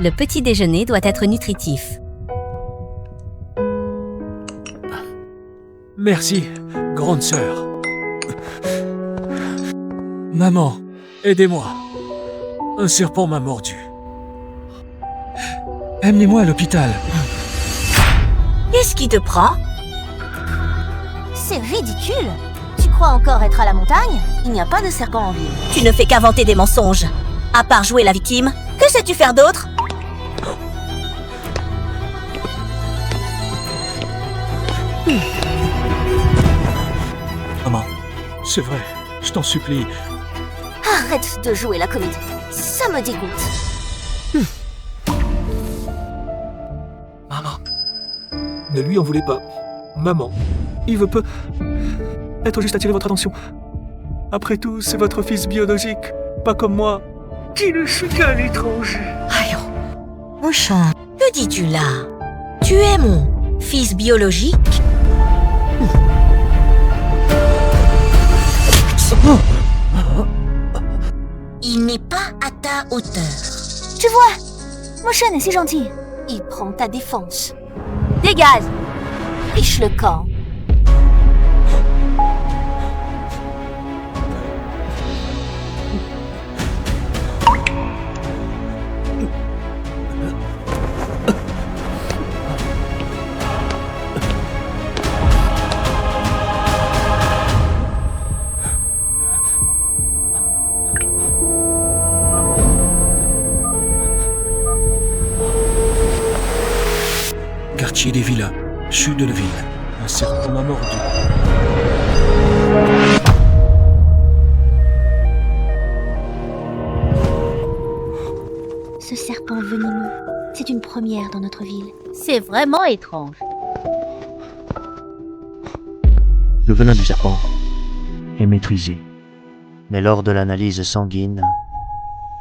Le petit déjeuner doit être nutritif. Merci, grande sœur. Maman, aidez-moi. Un serpent m'a mordu. Emmenez-moi à l'hôpital. Qu'est-ce qui te prend? C'est ridicule. Tu crois encore être à la montagne? Il n'y a pas de serpent en ville. Tu ne fais qu'inventer des mensonges. À part jouer la victime, que sais-tu faire d'autre? Maman, c'est vrai, je t'en supplie. Arrête de jouer la comédie. Ça me dégoûte. Maman, ne lui en voulez pas. Maman, il veut peu être juste attirer votre attention. Après tout, c'est votre fils biologique, pas comme moi, qui ne suis qu'un étranger. Allons, mon chat, que dis-tu là? Tu es mon fils biologique? Il n'est pas à ta hauteur. Tu vois, mon chien est si gentil. Il prend ta défense. Dégage! Fiche le camp. Quartier des villas, sud de la ville. Un serpent m'a mordu. Ce serpent venimeux, c'est une première dans notre ville. C'est vraiment étrange. Le venin du serpent est maîtrisé. Mais lors de l'analyse sanguine,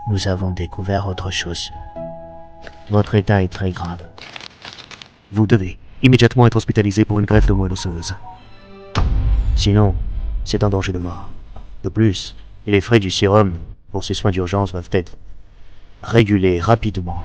nous avons découvert autre chose. Votre état est très grave. Vous devez immédiatement être hospitalisé pour une greffe de moelle osseuse. Sinon, c'est un danger de mort. De plus, les frais du sérum pour ces soins d'urgence doivent être régulés rapidement.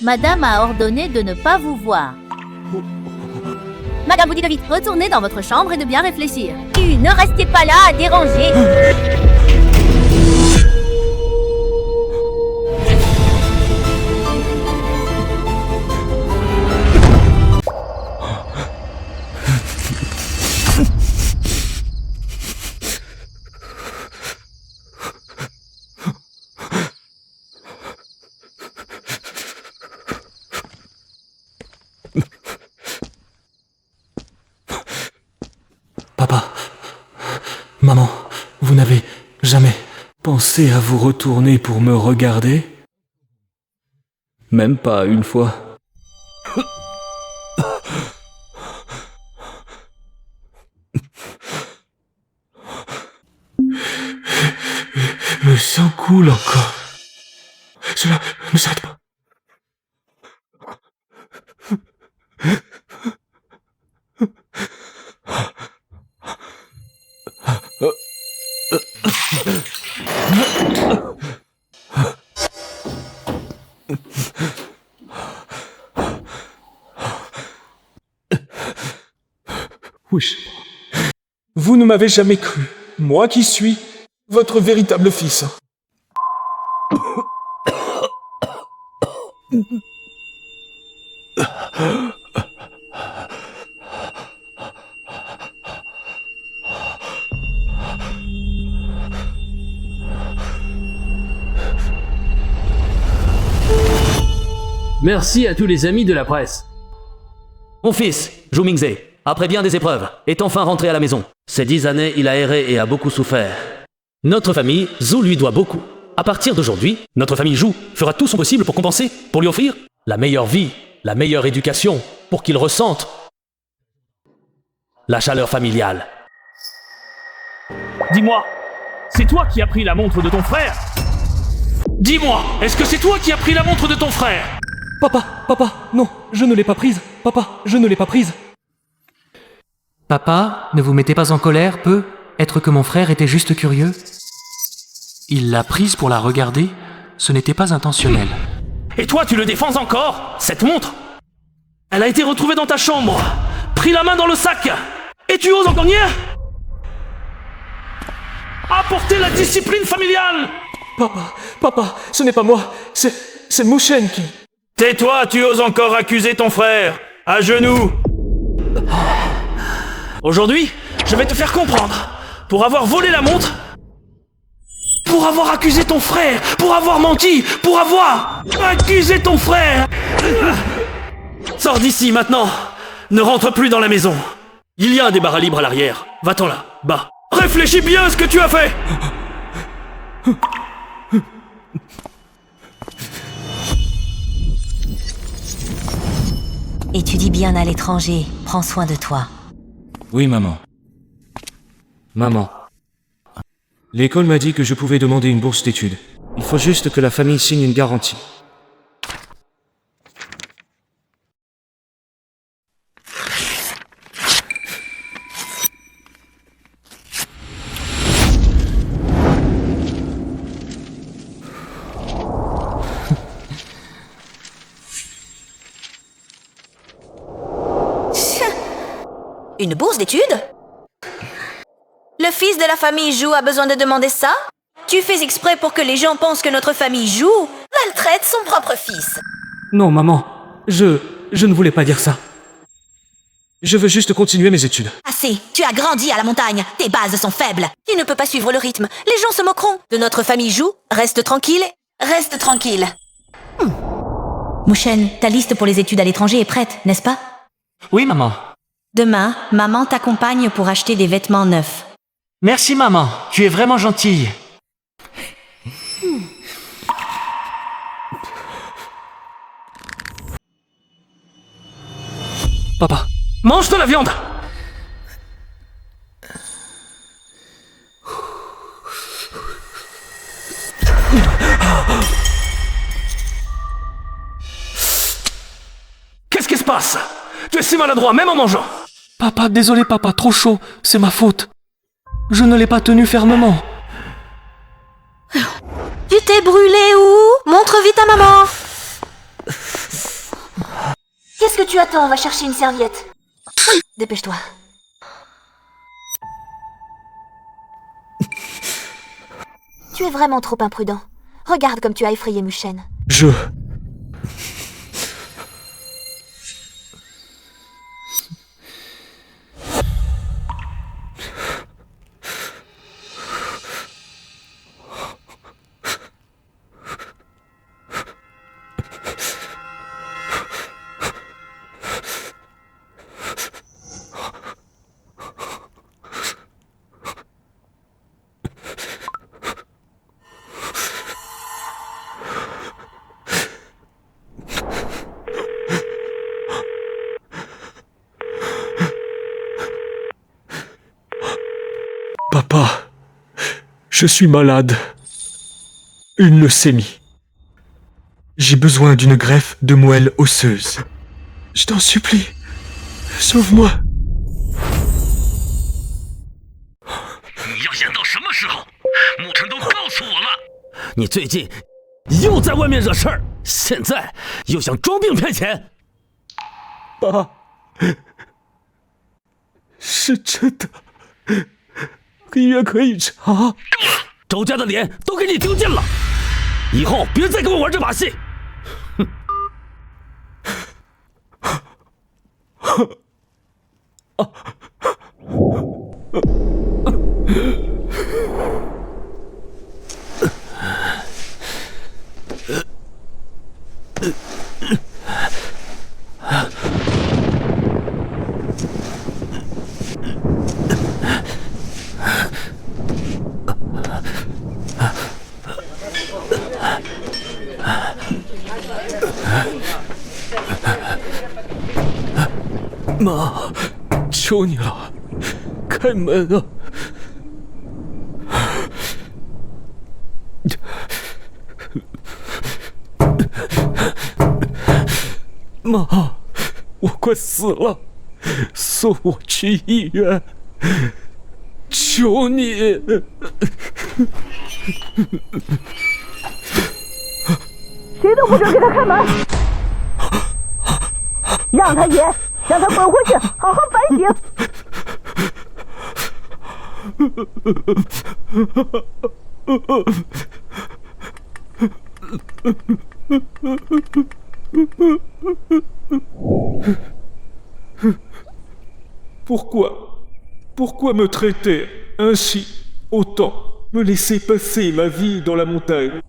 Madame a ordonné de ne pas vous voir. Madame vous dit de vite retourner dans votre chambre et de bien réfléchir. Et ne restez pas là à déranger. Papa, maman, vous n'avez jamais pensé à vous retourner pour me regarder? Même pas une fois. Le sang coule encore. Cela ne s'arrête pas. Wesh. Vous ne m'avez jamais cru. Moi qui suis votre véritable fils. Merci à tous les amis de la presse. Mon fils, Zhu Mingze, après bien des épreuves, est enfin rentré à la maison. Ces 10 années, il a erré et a beaucoup souffert. Notre famille, Zhu lui doit beaucoup. À partir d'aujourd'hui, notre famille Zhu fera tout son possible pour compenser, pour lui offrir la meilleure vie, la meilleure éducation, pour qu'il ressente la chaleur familiale. Dis-moi, c'est toi qui as pris la montre de ton frère? Dis-moi, est-ce que c'est toi qui as pris la montre de ton frère? Papa, non, je ne l'ai pas prise. Papa, je ne l'ai pas prise. Papa, ne vous mettez pas en colère, peu. Être que mon frère était juste curieux. Il l'a prise pour la regarder. Ce n'était pas intentionnel. Et toi, tu le défends encore? Cette montre? Elle a été retrouvée dans ta chambre. Pris la main dans le sac. Et tu oses encore nier? Apporter la discipline familiale! Papa, ce n'est pas moi. C'est Mushen qui... Tais-toi, tu oses encore accuser ton frère. À genoux. Aujourd'hui, je vais te faire comprendre. Pour avoir volé la montre, pour avoir accusé ton frère, pour avoir menti, pour avoir accusé ton frère. Sors d'ici maintenant. Ne rentre plus dans la maison. Il y a un débarras libre à l'arrière. Va-t'en là, bas. Réfléchis bien à ce que tu as fait. Étudie bien à l'étranger, prends soin de toi. Oui, maman. Maman. L'école m'a dit que je pouvais demander une bourse d'études. Il faut juste que la famille signe une garantie. Une bourse d'études? Le fils de la famille Zhu a besoin de demander ça? Tu fais exprès pour que les gens pensent que notre famille Zhu maltraite son propre fils. Non, maman, je ne voulais pas dire ça. Je veux juste continuer mes études. Assez, tu as grandi à la montagne, tes bases sont faibles. Tu ne peux pas suivre le rythme, les gens se moqueront. De notre famille Zhu, reste tranquille. Mushen, ta liste pour les études à l'étranger est prête, n'est-ce pas? Oui, maman. Demain, maman t'accompagne pour acheter des vêtements neufs. Merci, maman. Tu es vraiment gentille. Papa, Mange de la viande. Qu'est-ce qui se passe? Tu es si maladroit, même en mangeant. Papa, désolé, papa, trop chaud. C'est ma faute. Je ne l'ai pas tenu fermement. Tu t'es brûlé où? Montre vite à maman. Qu'est-ce que tu attends? On va chercher une serviette. Dépêche-toi. Tu es vraiment trop imprudent. Regarde comme tu as effrayé Mushen. Papa, je suis malade. Une leucémie. J'ai besoin d'une greffe de moelle osseuse. Je t'en supplie, sauve-moi. 你要演到什么时候？牧尘都告诉我了，你最近又在外面惹事儿，现在又想装病骗钱。爸，是真的，医院可以查。够了，周家的脸都给你丢尽了，以后别再跟我玩这把戏。妈，求你了，开门啊！妈，我快死了，送我去医院，求你！谁都不准给他开门，让他演，让他滚回去，好好反省。Pourquoi me traiter ainsi autant? Me laisser passer ma vie dans la montagne?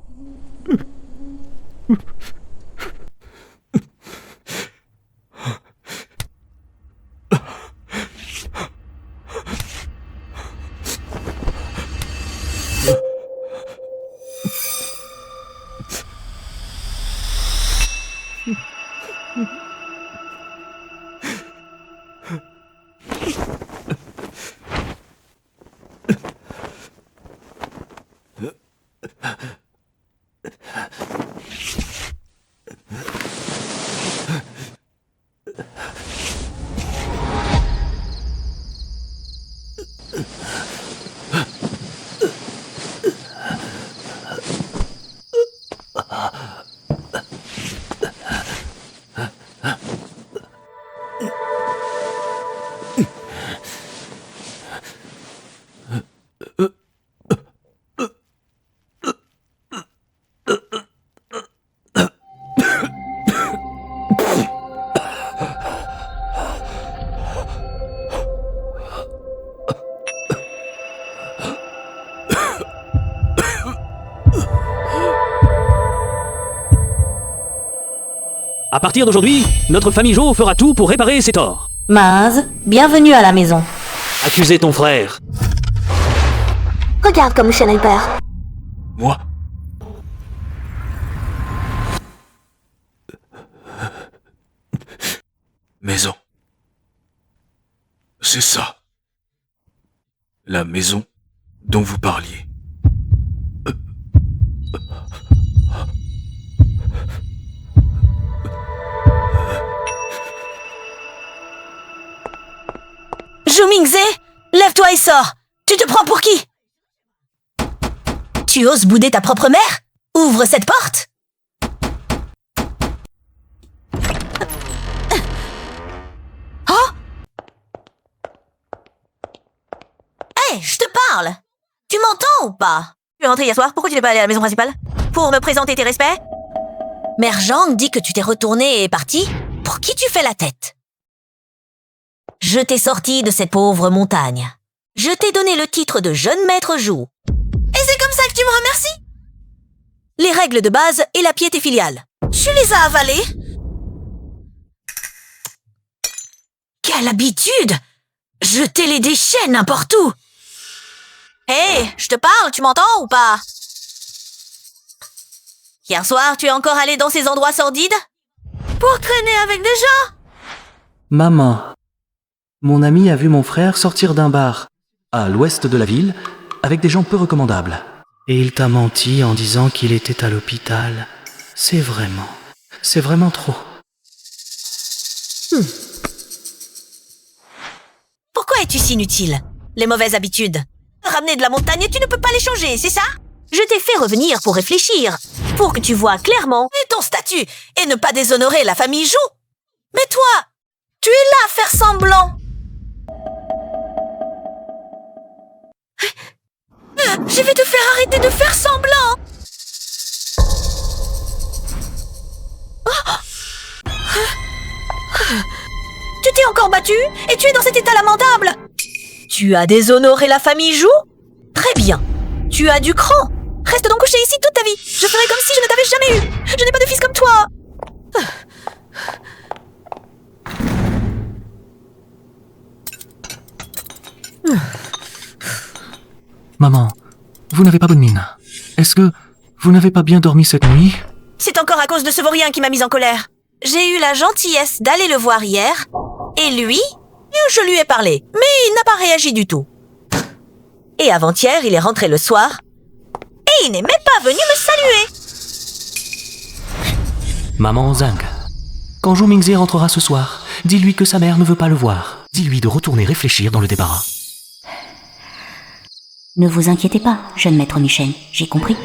À partir d'aujourd'hui, notre famille Jo fera tout pour réparer ses torts. Maz, bienvenue à la maison. Accuser ton frère. Regarde comme Shen a eu peur. Moi? Maison. C'est ça. La maison dont vous parliez. Zhu Mingze, lève-toi et sors. Tu te prends pour qui? Tu oses bouder ta propre mère? Ouvre cette porte. Oh! Hé, je te parle. Tu m'entends ou pas? Tu es rentré hier soir, pourquoi tu n'es pas allé à la maison principale? Pour me présenter tes respects? Mère Zhang dit que tu t'es retournée et est partie. Pour qui tu fais la tête? Je t'ai sorti de cette pauvre montagne. Je t'ai donné le titre de jeune maître Zhu. Et c'est comme ça que tu me remercies? Les règles de base et la piété filiale. Tu les as avalées? Quelle habitude! Jeter les déchets n'importe où! Hé, je te parle, tu m'entends ou pas? Hier soir, tu es encore allé dans ces endroits sordides? Pour traîner avec des gens? Maman, mon ami a vu mon frère sortir d'un bar, à l'ouest de la ville, avec des gens peu recommandables. Et il t'a menti en disant qu'il était à l'hôpital. C'est vraiment trop. Pourquoi es-tu si inutile? Les mauvaises habitudes. Ramener de la montagne, tu ne peux pas les changer, c'est ça? Je t'ai fait revenir pour réfléchir, pour que tu vois clairement ton statut et ne pas déshonorer la famille Zhu. Mais toi, tu es là à faire semblant. Je vais te faire arrêter de faire semblant. Tu t'es encore battu et tu es dans cet état lamentable. Tu as déshonoré la famille Zhu? Très bien. Tu as du cran. Reste donc couché ici toute ta vie. Je ferai comme si je ne t'avais jamais eu. Je n'ai pas de fils comme toi. Maman, vous n'avez pas bonne mine. Est-ce que vous n'avez pas bien dormi cette nuit? C'est encore à cause de ce vaurien qui m'a mise en colère. J'ai eu la gentillesse d'aller le voir hier, Et lui, je lui ai parlé, mais il n'a pas réagi du tout. Et avant-hier, il est rentré le soir, et il n'est même pas venu me saluer. Maman Zhang, quand Zhou Mingze rentrera ce soir, dis-lui que sa mère ne veut pas le voir. Dis-lui de retourner réfléchir dans le débarras. Ne vous inquiétez pas, jeune maître Michel, j'ai compris.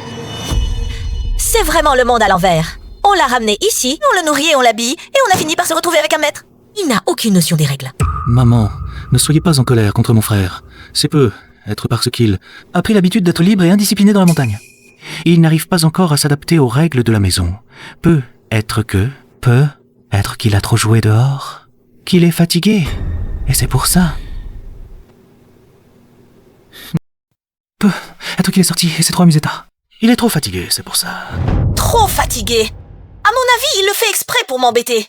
C'est vraiment le monde à l'envers. On l'a ramené ici, on le nourrit et on l'habille, et on a fini par se retrouver avec un maître. Il n'a aucune notion des règles. Maman, ne soyez pas en colère contre mon frère. C'est peu être parce qu'il a pris l'habitude d'être libre et indiscipliné dans la montagne. Il n'arrive pas encore à s'adapter aux règles de la maison. Peut être qu'il a trop joué dehors, qu'il est fatigué, et c'est pour ça. Peut être qu'il est sorti et s'est trop amusé tard. Il est trop fatigué, c'est pour ça. Trop fatigué. À mon avis, il le fait exprès pour m'embêter.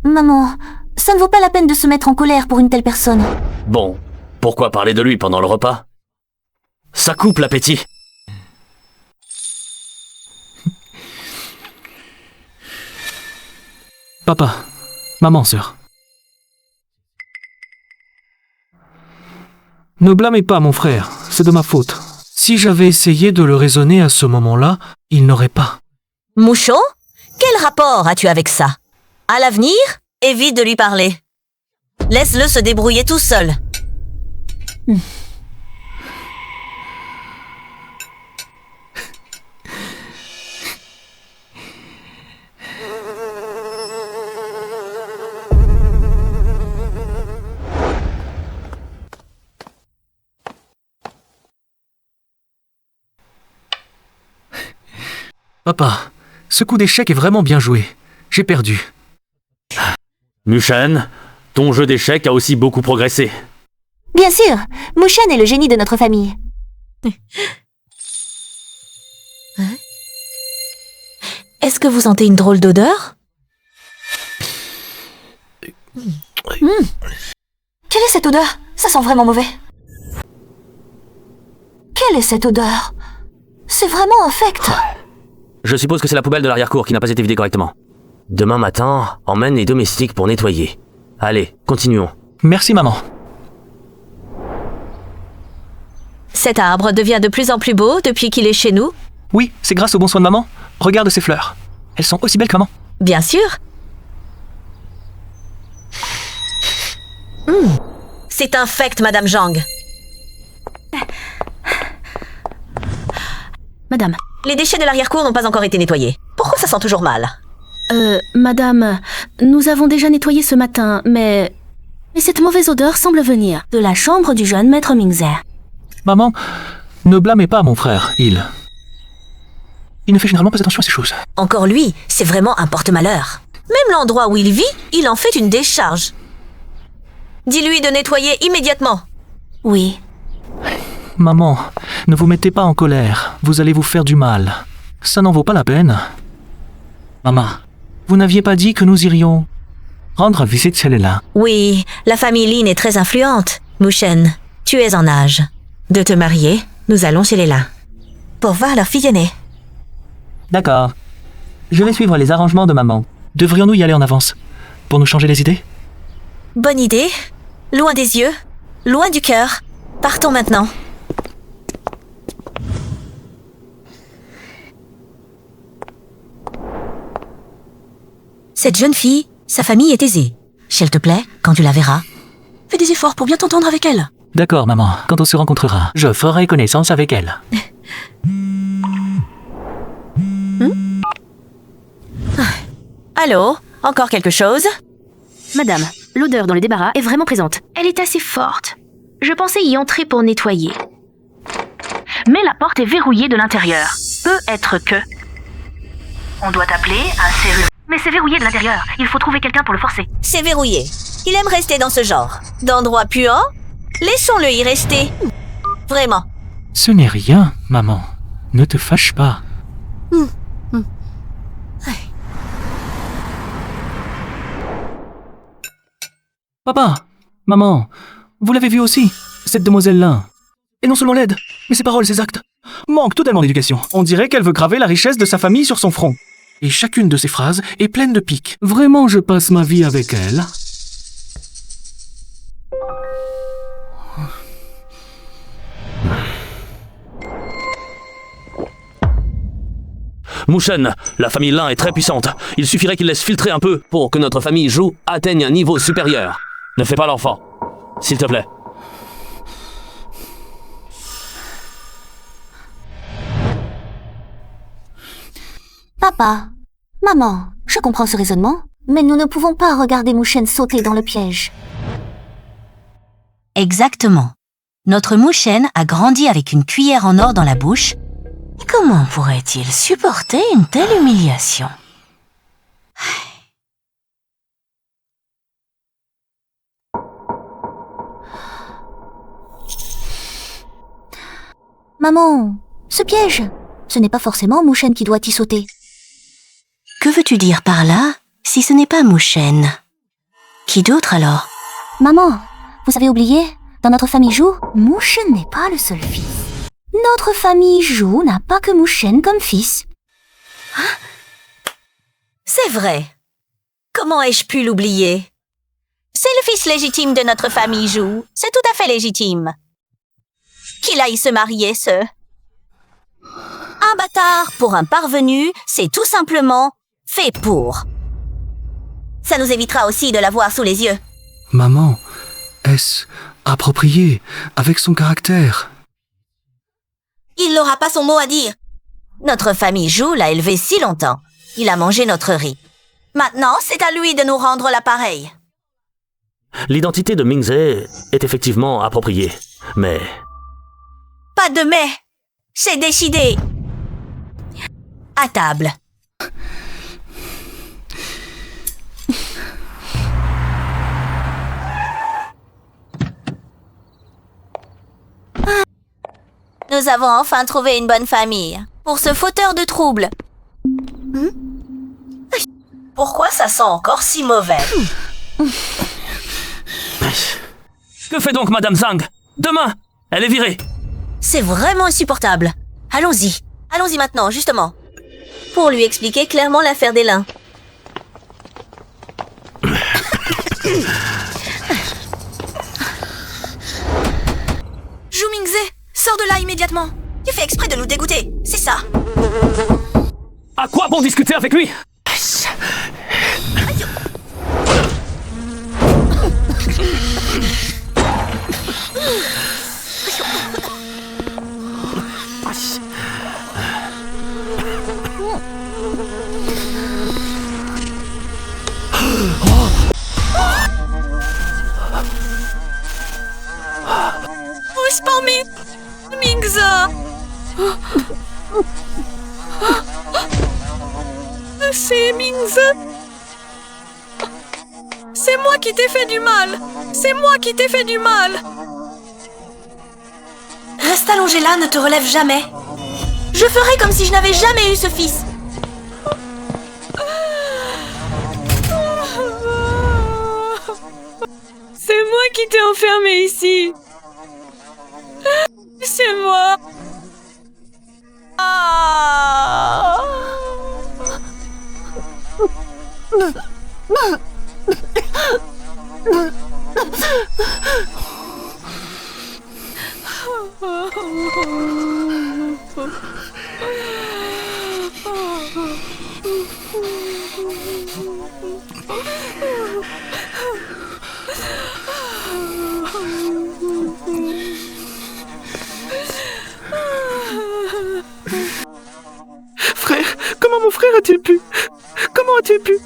Maman, ça ne vaut pas la peine de se mettre en colère pour une telle personne. Bon, pourquoi parler de lui pendant le repas? Ça coupe l'appétit. Papa, maman, sœur. Ne blâmez pas mon frère, c'est de ma faute. Si j'avais essayé de le raisonner à ce moment-là, il n'aurait pas. Mouchon, quel rapport as-tu avec ça? À l'avenir, évite de lui parler. Laisse-le se débrouiller tout seul. Papa, ce coup d'échec est vraiment bien joué. J'ai perdu. Mushen, ton jeu d'échecs a aussi beaucoup progressé. Bien sûr, Mushen est le génie de notre famille. Est-ce que vous sentez une drôle d'odeur? Quelle est cette odeur? Ça sent vraiment mauvais. Quelle est cette odeur? C'est vraiment infect. Je suppose que c'est la poubelle de l'arrière-cour qui n'a pas été vidée correctement. Demain matin, emmène les domestiques pour nettoyer. Allez, continuons. Merci maman. Cet arbre devient de plus en plus beau depuis qu'il est chez nous. Oui, c'est grâce au bon soin de maman. Regarde ces fleurs. Elles sont aussi belles que maman. Bien sûr. C'est infect, Madame Zhang. Madame. Les déchets de l'arrière-cour n'ont pas encore été nettoyés. Pourquoi ça sent toujours mal? Madame, nous avons déjà nettoyé ce matin, mais cette mauvaise odeur semble venir de la chambre du jeune maître Mingze. Maman, ne blâmez pas mon frère, il ne fait généralement pas attention à ces choses. Encore lui, c'est vraiment un porte-malheur. Même l'endroit où il vit, il en fait une décharge. Dis-lui de nettoyer immédiatement. Oui. Maman, ne vous mettez pas en colère, vous allez vous faire du mal. Ça n'en vaut pas la peine. Maman, vous n'aviez pas dit que nous irions rendre visite chez Léla? Oui, la famille Lin est très influente. Mushen, tu es en âge de te marier. Nous allons chez Léla pour voir leur fille aînée. D'accord. Je vais suivre les arrangements de maman. Devrions-nous y aller en avance pour nous changer les idées? Bonne idée. Loin des yeux, loin du cœur. Partons maintenant. Cette jeune fille, sa famille est aisée. S'il te plaît, quand tu la verras, fais des efforts pour bien t'entendre avec elle. D'accord, maman. Quand on se rencontrera, je ferai connaissance avec elle. Allô? Encore quelque chose? Madame, l'odeur dans le débarras est vraiment présente. Elle est assez forte. Je pensais y entrer pour nettoyer. Mais la porte est verrouillée de l'intérieur. Peut être que... On doit appeler un serrurier. Mais c'est verrouillé de l'intérieur. Il faut trouver quelqu'un pour le forcer. C'est verrouillé. Il aime rester dans ce genre d'endroit puant. Laissons-le y rester. Vraiment. Ce n'est rien, maman. Ne te fâche pas. Papa, maman, vous l'avez vu aussi, cette demoiselle-là. Et non seulement laide, mais ses paroles, ses actes, manquent totalement d'éducation. On dirait qu'elle veut graver la richesse de sa famille sur son front. Et chacune de ses phrases est pleine de piques. Vraiment, je passe ma vie avec elle. Mushen, la famille Lin est très puissante. Il suffirait qu'il laisse filtrer un peu pour que notre famille Zhou atteigne un niveau supérieur. Ne fais pas l'enfant. S'il te plaît. Papa, maman, je comprends ce raisonnement, mais nous ne pouvons pas regarder Mushen sauter dans le piège. Exactement. Notre Mushen a grandi avec une cuillère en or dans la bouche. Comment pourrait-il supporter une telle humiliation? Maman, ce piège, ce n'est pas forcément Mushen qui doit y sauter. Que veux-tu dire par là, si ce n'est pas Mushen? Qui d'autre alors? Maman, vous avez oublié, dans notre famille Zhou, Mushen n'est pas le seul fils. Notre famille Zhou n'a pas que Mushen comme fils. C'est vrai. Comment ai-je pu l'oublier? C'est le fils légitime de notre famille Zhou. C'est tout à fait légitime. Qu'il aille se marier, ce... Un bâtard pour un parvenu, c'est tout simplement fait pour. Ça nous évitera aussi de l'avoir sous les yeux. Maman, est-ce approprié avec son caractère? Il n'aura pas son mot à dire. Notre famille Zhou l'a élevé si longtemps. Il a mangé notre riz. Maintenant, c'est à lui de nous rendre l'appareil. L'identité de Mingze est effectivement appropriée, mais... Pas de mais. C'est décidé. À table. Nous avons enfin trouvé une bonne famille. Pour ce fauteur de troubles. Pourquoi ça sent encore si mauvais? Que fait donc Madame Zhang? Demain, elle est virée. C'est vraiment insupportable. Allons-y. Allons-y maintenant, justement. Pour lui expliquer clairement l'affaire des lins. Zhou Mingze, sors de là immédiatement. Tu fais exprès de nous dégoûter, c'est ça? À quoi bon discuter avec lui? Pousse pas, Mingze. C'est Mingze. C'est moi qui t'ai fait du mal. C'est moi qui t'ai fait du mal. Reste allongé là, ne te relève jamais. Je ferai comme si je n'avais jamais eu ce fils. C'est moi qui t'ai enfermé ici. C'est moi. Frère, comment mon frère a-t-il pu? Comment a-t-il pu?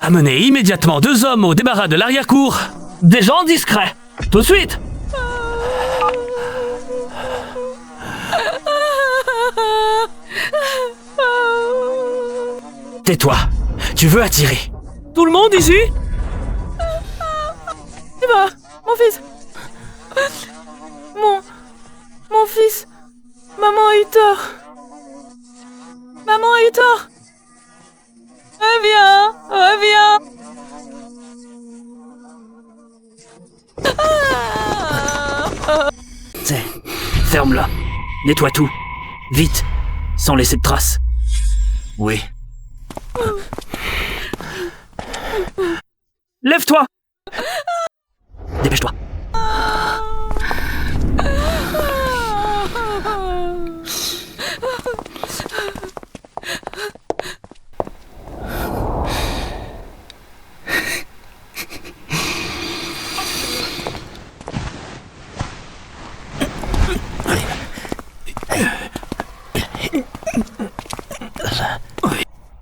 Amenez immédiatement 2 hommes au débarras de l'arrière-cour. Des gens discrets. Tout de suite. Tais-toi. Tu veux attirer. Tout le monde ici? Eva, mon fils. Mon fils. Maman a eu tort. Maman a eu tort. Reviens, reviens. Ferme-la. Nettoie tout. Vite. Sans laisser de traces. Oui. Lève-toi! Dépêche-toi.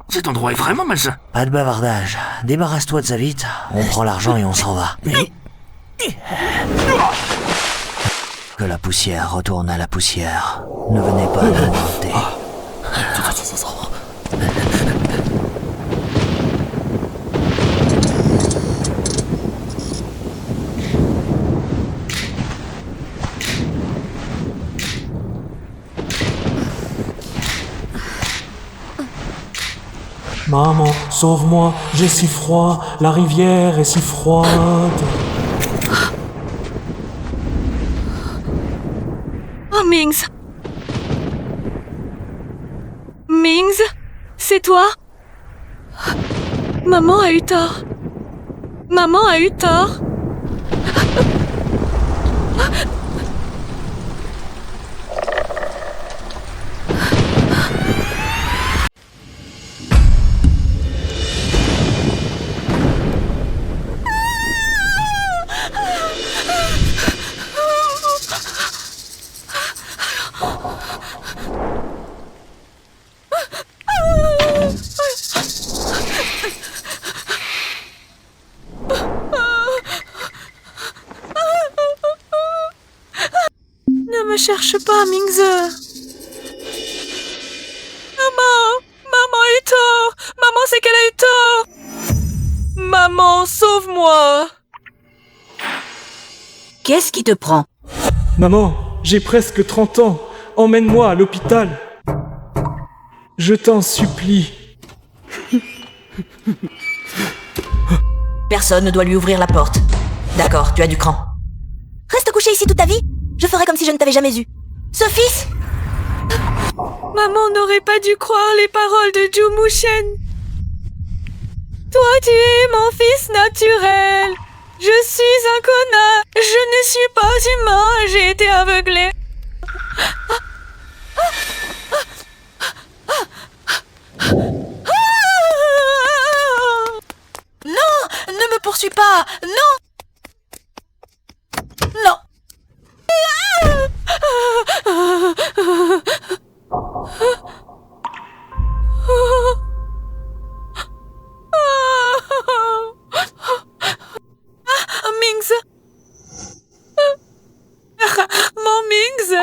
Cet endroit est vraiment malsain. Pas de bavardage. Débarrasse-toi de ça vite. On prend l'argent et on s'en va. Que la poussière retourne à la poussière. Ne venez pas nous hanter. Maman, sauve-moi, j'ai si froid, la rivière est si froide. Oh, Mings. Mings, c'est toi? Maman a eu tort. Maman a eu tort. Ne me cherche pas, Mings. Maman a eu tort. Maman sait qu'elle a eu tort. Maman, sauve-moi. Qu'est-ce qui te prend? Maman, j'ai presque 30 ans. Emmène-moi à l'hôpital. Je t'en supplie. Personne ne doit lui ouvrir la porte. D'accord, tu as du cran. Reste couché ici toute ta vie. Je ferai comme si je ne t'avais jamais eu. Sophie! Maman n'aurait pas dû croire les paroles de Zhu Mushen. Toi, tu es mon fils naturel. Je suis un connard. Je ne suis pas humain. J'ai été aveuglé. Non, ne me poursuis pas. Non. Non. Mings. Mon Mings.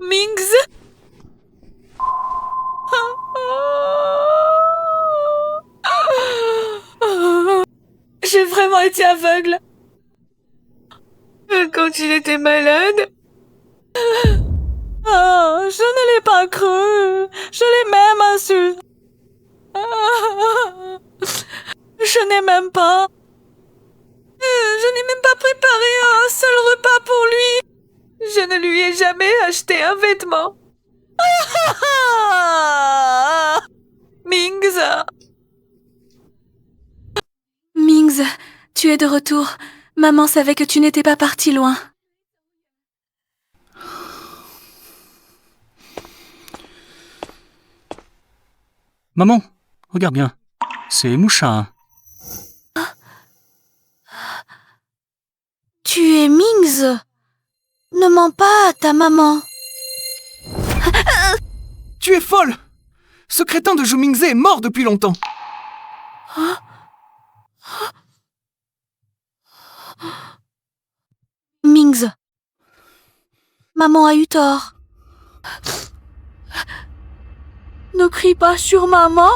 Mings. J'ai vraiment été aveugle. Quand il était malade. Oh, je ne l'ai pas cru. Je l'ai même insulté. Je n'ai même pas. Je n'ai même pas préparé un seul repas pour lui. Je ne lui ai jamais acheté un vêtement. Mings. Mings, tu es de retour. Maman savait que tu n'étais pas parti loin. Maman, regarde bien. C'est Moucha. Tu es Mings. Ne mens pas à ta maman. Tu es folle! Ce crétin de Zhu Mingze est mort depuis longtemps. Mings. Maman a eu tort. Ne crie pas sur maman.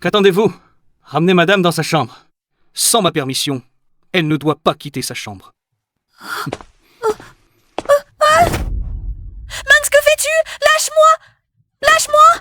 Qu'attendez-vous? Ramenez madame dans sa chambre. Sans ma permission, elle ne doit pas quitter sa chambre. Mans, que fais-tu? Lâche-moi! Lâche-moi!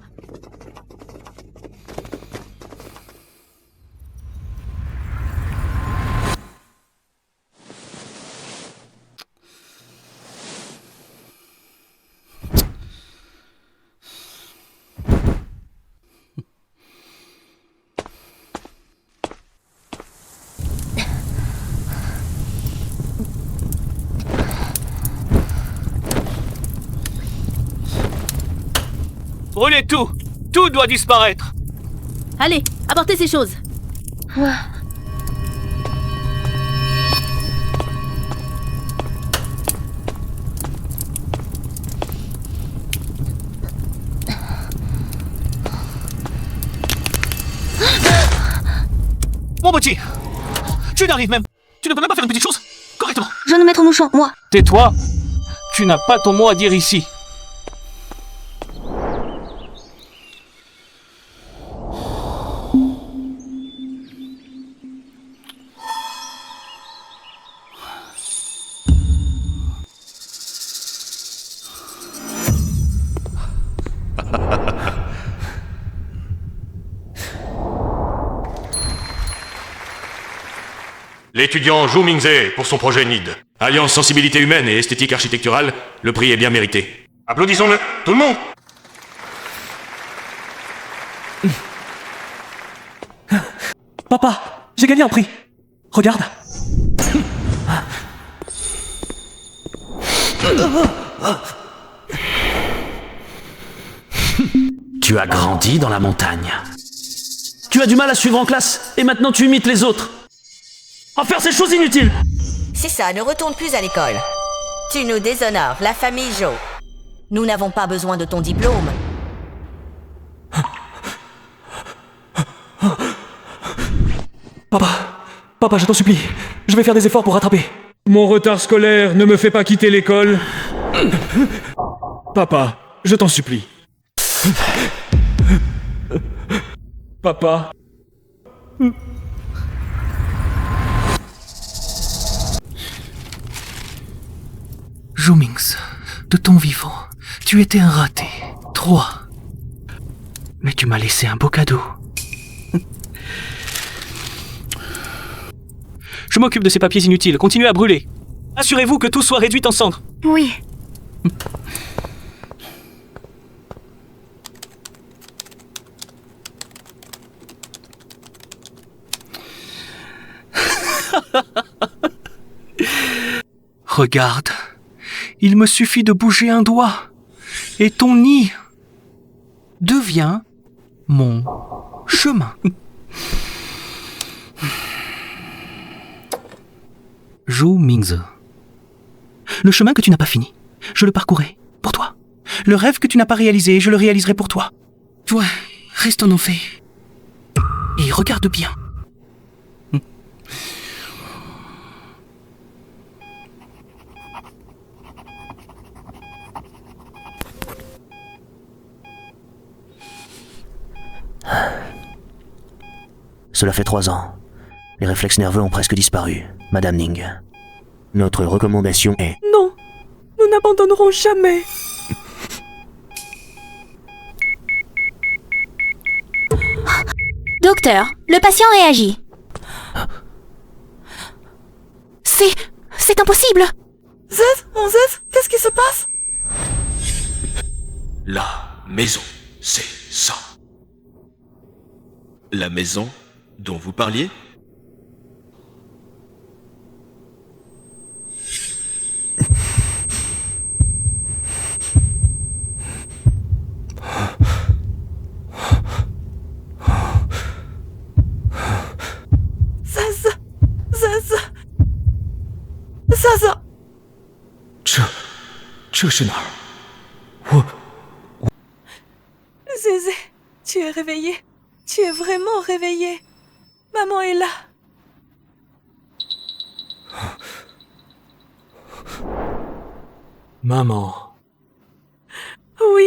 Brûlez tout. Tout doit disparaître. Allez, apportez ces choses. Mon petit, tu n'arrives même. Tu ne peux même pas faire une petite chose correctement. Je ne maître Mouchon, moi. Tais-toi. Tu n'as pas ton mot à dire ici. L'étudiant Zhu Mingze pour son projet NID. Alliance sensibilité humaine et esthétique architecturale, le prix est bien mérité. Applaudissons-le, tout le monde. Papa, j'ai gagné un prix. Regarde. Tu as grandi dans la montagne. Tu as du mal à suivre en classe, et maintenant tu imites les autres. À faire ces choses inutiles. C'est ça, ne retourne plus à l'école. Tu nous déshonores, la famille Zhou. Nous n'avons pas besoin de ton diplôme. Papa, je t'en supplie. Je vais faire des efforts pour rattraper. Mon retard scolaire ne me fait pas quitter l'école. Papa, je t'en supplie. Papa. Zhu Mingze, de ton vivant, tu étais un raté. 3. Mais tu m'as laissé un beau cadeau. Je m'occupe de ces papiers inutiles. Continuez à brûler. Assurez-vous que tout soit réduit en cendres. Oui. Regarde, il me suffit de bouger un doigt, et ton nid devient mon chemin. Zhu Mingze. Le chemin que tu n'as pas fini, je le parcourrai pour toi. Le rêve que tu n'as pas réalisé, je le réaliserai pour toi. Toi, reste en enfer. Et regarde bien. Cela fait 3 ans. Les réflexes nerveux ont presque disparu, Madame Ning. Notre recommandation est... Non, nous n'abandonnerons jamais. Docteur, le patient réagit. C'est impossible. Zez, mon Zez, qu'est-ce qui se passe? La maison, c'est ça. La maison dont vous parliez? Zaza. 这是哪儿？我 Zézé, tu es réveillé. Tu es vraiment réveillé. Maman est là. Maman. Oui,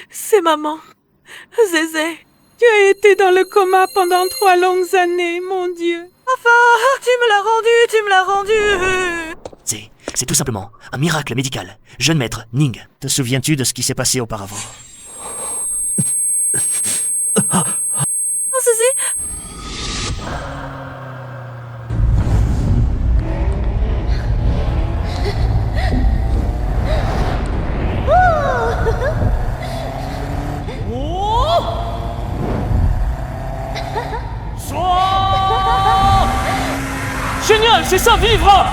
c'est maman. Zézé, tu as été dans le coma pendant 3 longues années, mon Dieu. Enfin, tu me l'as rendu. C'est tout simplement un miracle médical. Jeune maître, Ning, te souviens-tu de ce qui s'est passé auparavant? Oh, Zézé. Génial, c'est ça, vivre!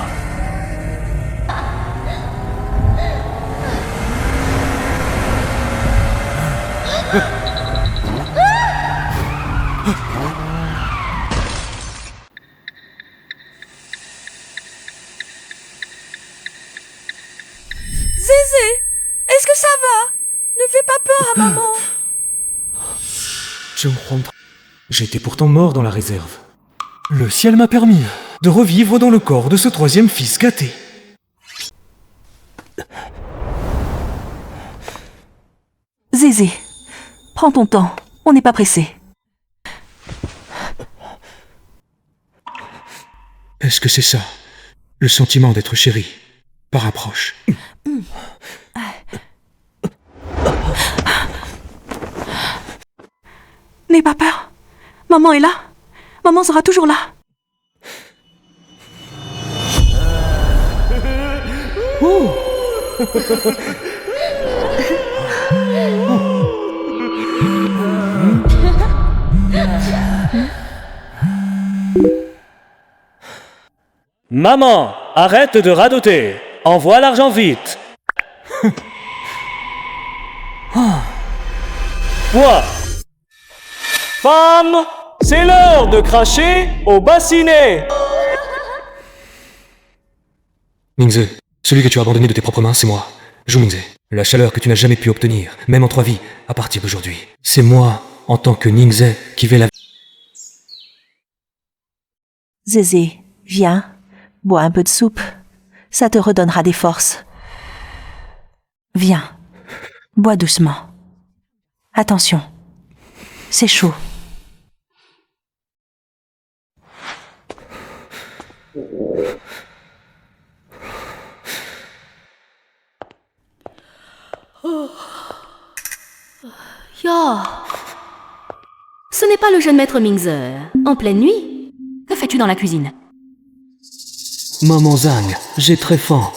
Est-ce que ça va? Ne fais pas peur à maman. J'étais pourtant mort dans la réserve. Le ciel m'a permis de revivre dans le corps de ce troisième fils gâté. Zézé, prends ton temps, on n'est pas pressé. Est-ce que c'est ça, le sentiment d'être chéri, par approche? N'aie pas peur. Maman est là. Maman sera toujours là. Maman, arrête de radoter. Envoie l'argent vite. Quoi? Femme, c'est l'heure de cracher au bassinet. Mingze, celui que tu as abandonné de tes propres mains, c'est moi. Zhu Mingze. La chaleur que tu n'as jamais pu obtenir, même en 3 vies, à partir d'aujourd'hui. C'est moi, en tant que Ningze, qui vais la... Zézé, viens. Bois un peu de soupe. Ça te redonnera des forces. Viens. Bois doucement. Attention. C'est chaud. Yo. Ce n'est pas le jeune maître Mingze. En pleine nuit? Que fais-tu dans la cuisine? Maman Zhang, j'ai très faim.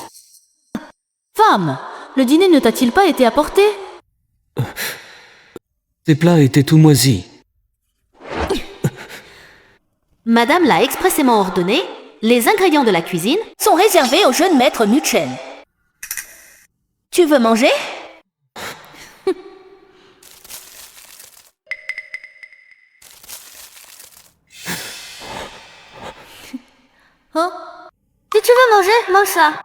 Femme, le dîner ne t'a-t-il pas été apporté? Tes plats étaient tout moisis. Madame l'a expressément ordonné, les ingrédients de la cuisine sont réservés au jeune maître Muchen. Tu veux manger? Oh. Si tu veux manger, mange ça.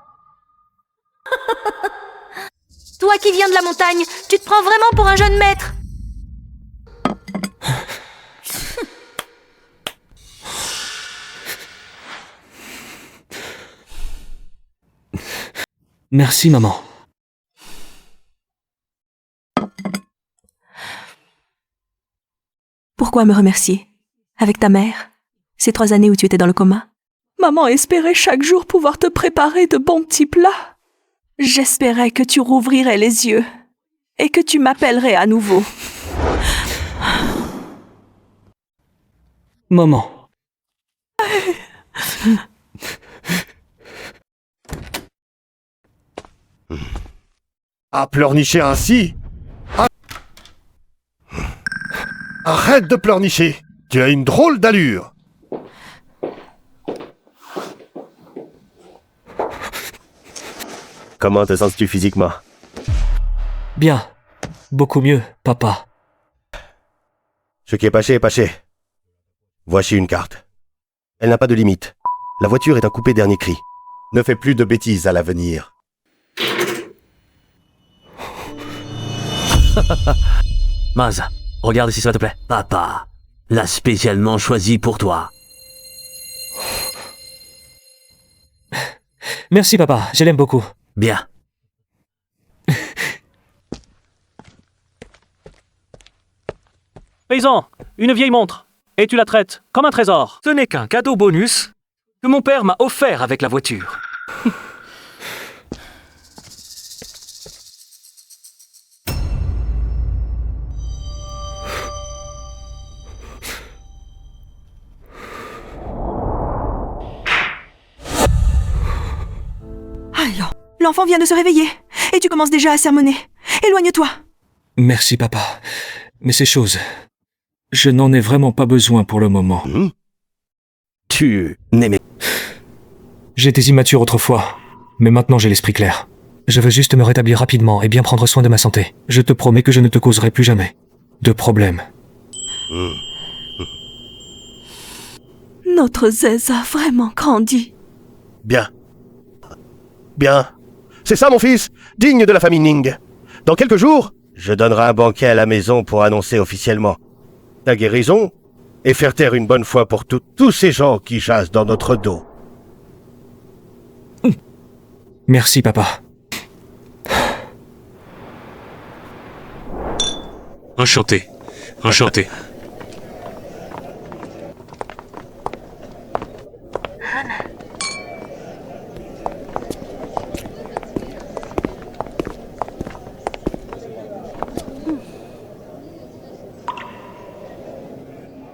Toi qui viens de la montagne, tu te prends vraiment pour un jeune maître. Merci, maman. Pourquoi me remercier? Avec ta mère? Ces 3 années où tu étais dans le coma? Maman espérait chaque jour pouvoir te préparer de bons petits plats. J'espérais que tu rouvrirais les yeux et que tu m'appellerais à nouveau. Maman. À pleurnicher ainsi? Arrête de pleurnicher. Tu as une drôle d'allure. Comment te sens-tu physiquement? Bien. Beaucoup mieux, papa. Ce qui est paché est paché. Voici une carte. Elle n'a pas de limite. La voiture est un coupé dernier cri. Ne fais plus de bêtises à l'avenir. Maz, regarde si ça te plaît. Papa l'a spécialement choisi pour toi. Merci, papa. Je l'aime beaucoup. Bien. Paysan, une vieille montre. Et tu la traites comme un trésor. Ce n'est qu'un cadeau bonus que mon père m'a offert avec la voiture. Alors, l'enfant vient de se réveiller et tu commences déjà à sermonner. Éloigne-toi. Merci, papa. Mais ces choses, je n'en ai vraiment pas besoin pour le moment. Tu n'aimais... J'étais immature autrefois, mais maintenant j'ai l'esprit clair. Je veux juste me rétablir rapidement et bien prendre soin de ma santé. Je te promets que je ne te causerai plus jamais de problème. Notre Zez a vraiment grandi. Bien. Bien. C'est ça, mon fils, digne de la famille Ning. Dans quelques jours, je donnerai un banquet à la maison pour annoncer officiellement ta guérison et faire taire une bonne fois pour toutes tous ces gens qui chassent dans notre dos. Merci, papa. Enchanté. Enchanté.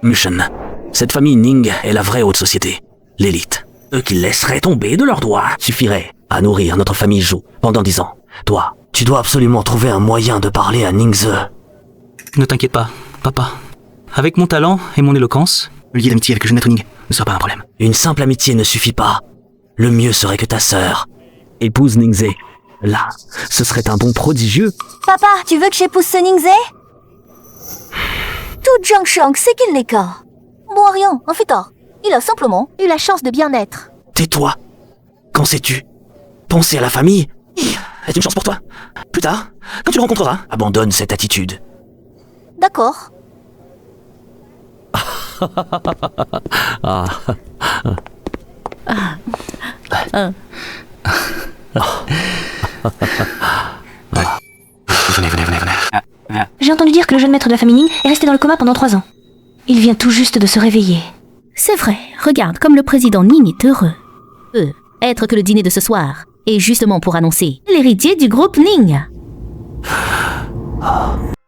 Mushen, cette famille Ning est la vraie haute société, l'élite. Eux qui laisseraient tomber de leurs doigts suffiraient à nourrir notre famille Zhou pendant 10 ans. Toi, tu dois absolument trouver un moyen de parler à Ningze. Ne t'inquiète pas, papa. Avec mon talent et mon éloquence, le lien d'amitié avec le jeune maître Ning ne sera pas un problème. Une simple amitié ne suffit pas. Le mieux serait que ta sœur épouse Ningze. Là, ce serait un don prodigieux. Papa, tu veux que j'épouse ce Ningze? Tout Jiangshang sait qu'il n'est qu'un. Bon, rien, un fêtard. Il a simplement eu la chance de bien être. Tais-toi. Qu'en sais-tu? Penser à la famille est une chance pour toi. Plus tard, quand tu le rencontreras, abandonne cette attitude. D'accord. Venez. J'ai entendu dire que le jeune maître de la famille Ning est resté dans le coma pendant 3 ans. Il vient tout juste de se réveiller. C'est vrai, regarde comme le président Ning est heureux. Peut être que le dîner de ce soir est justement pour annoncer l'héritier du groupe Ning.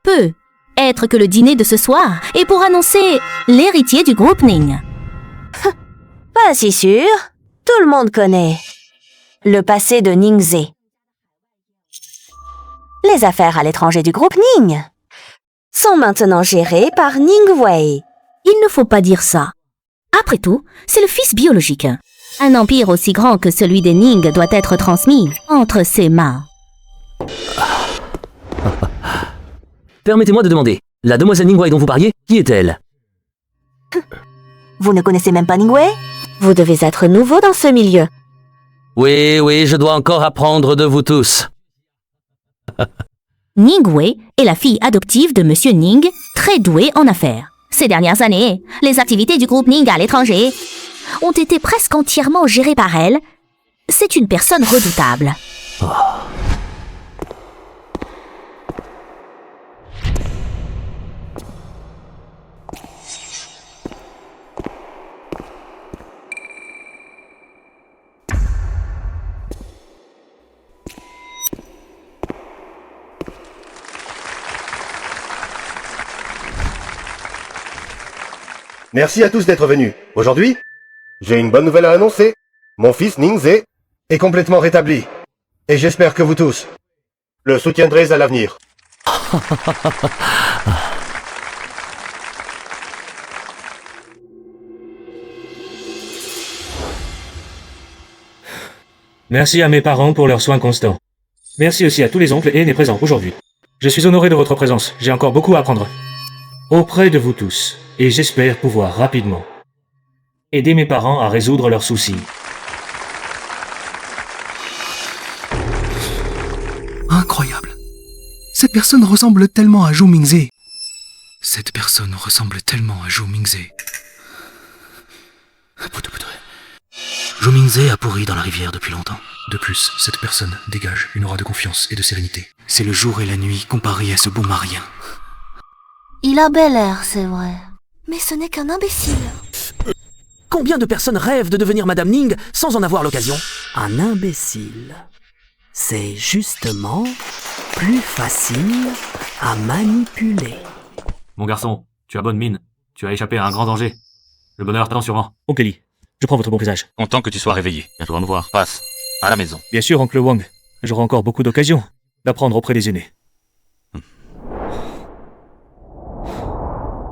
Peut être que le dîner de ce soir est pour annoncer l'héritier du groupe Ning. Pas si sûr. Tout le monde connaît le passé de Ningze. Les affaires à l'étranger du groupe Ning sont maintenant gérées par Ningwei. Il ne faut pas dire ça. Après tout, c'est le fils biologique. Un empire aussi grand que celui des Ning doit être transmis entre ses mains. Permettez-moi de demander, la demoiselle Ningwei dont vous parliez, qui est-elle? Vous ne connaissez même pas Ningwei? Vous devez être nouveau dans ce milieu. Oui, je dois encore apprendre de vous tous. Ningwei est la fille adoptive de Monsieur Ning, très douée en affaires. Ces dernières années, les activités du groupe Ning à l'étranger ont été presque entièrement gérées par elle. C'est une personne redoutable. Merci à tous d'être venus. Aujourd'hui, j'ai une bonne nouvelle à annoncer. Mon fils Ningze est complètement rétabli. Et j'espère que vous tous le soutiendrez à l'avenir. Merci à mes parents pour leurs soins constants. Merci aussi à tous les oncles et aînés présents aujourd'hui. Je suis honoré de votre présence. J'ai encore beaucoup à apprendre. Auprès de vous tous. Et j'espère pouvoir rapidement aider mes parents à résoudre leurs soucis. Incroyable. Cette personne ressemble tellement à Zhou Mingze. Cette personne ressemble tellement à Zhou Mingze. Zhou Mingze a pourri dans la rivière depuis longtemps. De plus, cette personne dégage une aura de confiance et de sérénité. C'est le jour et la nuit comparé à ce bon marien. Il a bel air, c'est vrai. Mais ce n'est qu'un imbécile. Combien de personnes rêvent de devenir Madame Ning sans en avoir l'occasion? Un imbécile. C'est justement plus facile à manipuler. Mon garçon, tu as bonne mine. Tu as échappé à un grand danger. Le bonheur t'attend sûrement. Oncle Lee, je prends votre bon présage. Content que tu sois réveillé. Viens-toi me voir. Passe. À la maison. Bien sûr, oncle Wang. J'aurai encore beaucoup d'occasions d'apprendre auprès des aînés.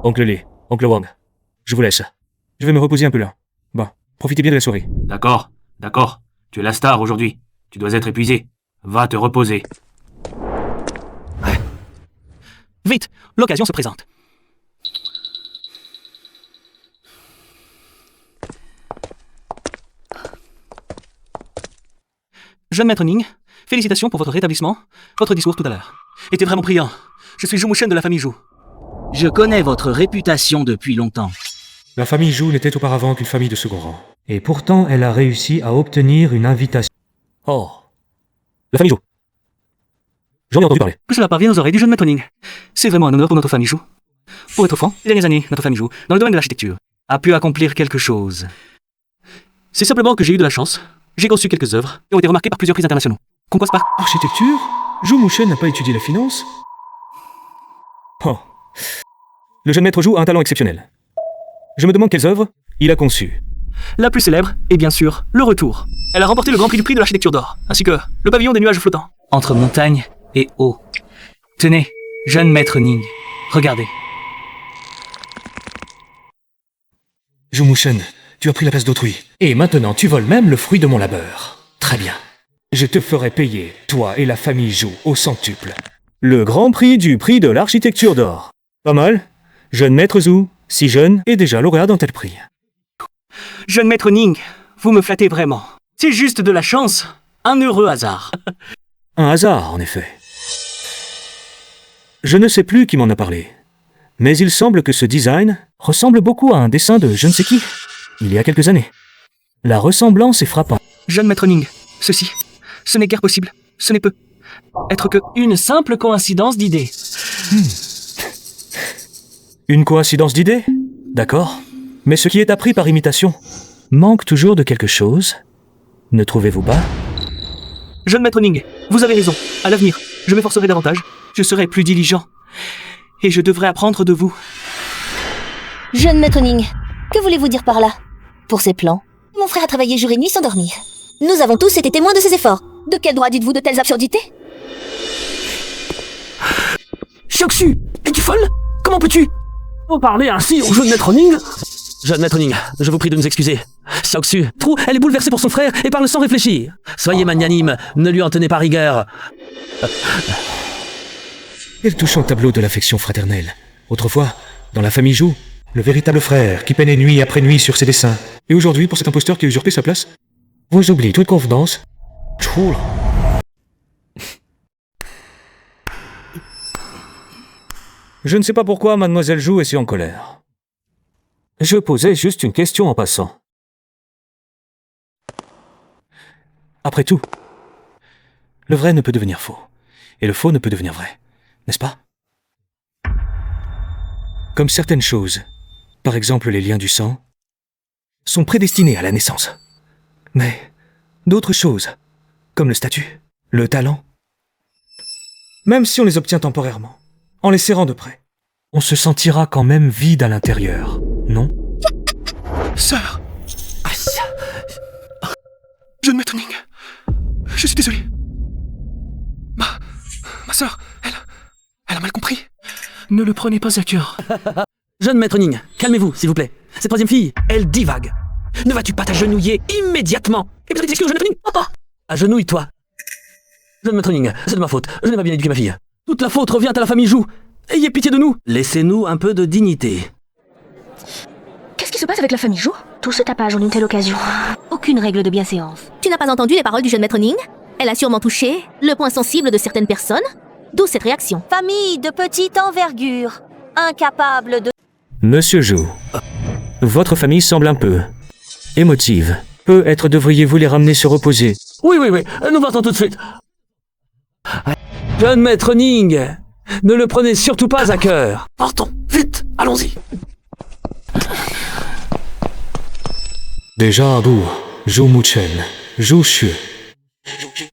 Oncle Lee, oncle Wang, je vous laisse. Je vais me reposer un peu là. Bon, profitez bien de la soirée. D'accord. Tu es la star aujourd'hui. Tu dois être épuisé. Va te reposer. Vite, l'occasion se présente. Jeune maître Ning, félicitations pour votre rétablissement, votre discours tout à l'heure. était vraiment brillant. Je suis Zhou Muchen de la famille Zhou. Je connais votre réputation depuis longtemps. La famille Zhou n'était auparavant qu'une famille de second rang. Et pourtant, elle a réussi à obtenir une invitation. Oh. La famille Zhou. J'en ai entendu parler. Que cela parvienne aux oreilles du jeune maître Ning. C'est vraiment un honneur pour notre famille Zhou. Pour être franc, les dernières années, notre famille Zhou, dans le domaine de l'architecture, a pu accomplir quelque chose. C'est simplement que j'ai eu de la chance. J'ai conçu quelques œuvres qui ont été remarquées par plusieurs prix internationaux. Qu'on commence par... Architecture? Zhou Muchen n'a pas étudié la finance? Oh. Le jeune maître Zhou a un talent exceptionnel. Je me demande quelles œuvres il a conçues. La plus célèbre est bien sûr Le Retour. Elle a remporté le Grand Prix du prix de l'architecture d'or, ainsi que le pavillon des nuages flottants. Entre montagne et eau. Tenez, jeune maître Ning, regardez. Zhou Muchen, tu as pris la place d'autrui. Et maintenant, tu voles même le fruit de mon labeur. Très bien. Je te ferai payer, toi et la famille Zhou, au centuple. Le Grand Prix du prix de l'architecture d'or. Pas mal. Jeune maître Zhou, si jeune, et déjà lauréat d'un tel prix. Jeune maître Ning, vous me flattez vraiment. C'est juste de la chance. Un heureux hasard. Un hasard, en effet. Je ne sais plus qui m'en a parlé. Mais il semble que ce design ressemble beaucoup à un dessin de je ne sais qui, il y a quelques années. La ressemblance est frappante. Jeune maître Ning, ceci, ce n'est guère possible. Ce n'est peut être que une simple coïncidence d'idées. Une coïncidence d'idées? D'accord. Mais ce qui est appris par imitation manque toujours de quelque chose. Ne trouvez-vous pas? Jeune maître Ning, vous avez raison. À l'avenir, je m'efforcerai davantage. Je serai plus diligent. Et je devrais apprendre de vous. Jeune maître Ning, que voulez-vous dire par là? Pour ces plans, mon frère a travaillé jour et nuit sans dormir. Nous avons tous été témoins de ses efforts. De quel droit dites-vous de telles absurdités? Xiaoxu, es-tu folle? Comment peux-tu parler ainsi au jeune maître Ning? Jeune maître Ning, je vous prie de nous excuser. Xiaoxu, trou, elle est bouleversée pour son frère et parle sans réfléchir. Soyez magnanime, ne lui en tenez pas rigueur. Quel touchant tableau de l'affection fraternelle. Autrefois, dans la famille Zhou, le véritable frère qui peinait nuit après nuit sur ses dessins. Et aujourd'hui, pour cet imposteur qui a usurpé sa place, vous oubliez toute convenance. Tchou. Je ne sais pas pourquoi Mademoiselle Zhou est si en colère. Je posais juste une question en passant. Après tout, le vrai ne peut devenir faux, et le faux ne peut devenir vrai, n'est-ce pas? Comme certaines choses, par exemple les liens du sang, sont prédestinés à la naissance. Mais d'autres choses, comme le statut, le talent, même si on les obtient temporairement, en les serrant de près, on se sentira quand même vide à l'intérieur, non? Sœur! Jeune maître Ning, je suis désolé. Ma sœur, elle a mal compris. Ne le prenez pas à cœur. Jeune maître Ning, calmez-vous, s'il vous plaît. Cette troisième fille, elle divague. Ne vas-tu pas t'agenouiller immédiatement? Et peut-être excuse, jeune maître Ning, papa! Agenouille-toi. Jeune maître Ning, c'est de ma faute. Je n'ai pas bien éduqué ma fille. Toute la faute revient à la famille Zhou. Ayez pitié de nous. Laissez-nous un peu de dignité. Qu'est-ce qui se passe avec la famille Zhou? Tout ce tapage en une telle occasion. Aucune règle de bienséance. Tu n'as pas entendu les paroles du jeune maître Ning? Elle a sûrement touché le point sensible de certaines personnes, d'où cette réaction. Famille de petite envergure, incapable de... Monsieur Zhou, votre famille semble un peu émotive. Peut-être devriez-vous les ramener se reposer. Oui, nous partons tout de suite. Jeune maître Ning, ne le prenez surtout pas à cœur. Partons, vite, allons-y. Déjà à bout, Zhou Muchen, Zhou Xue.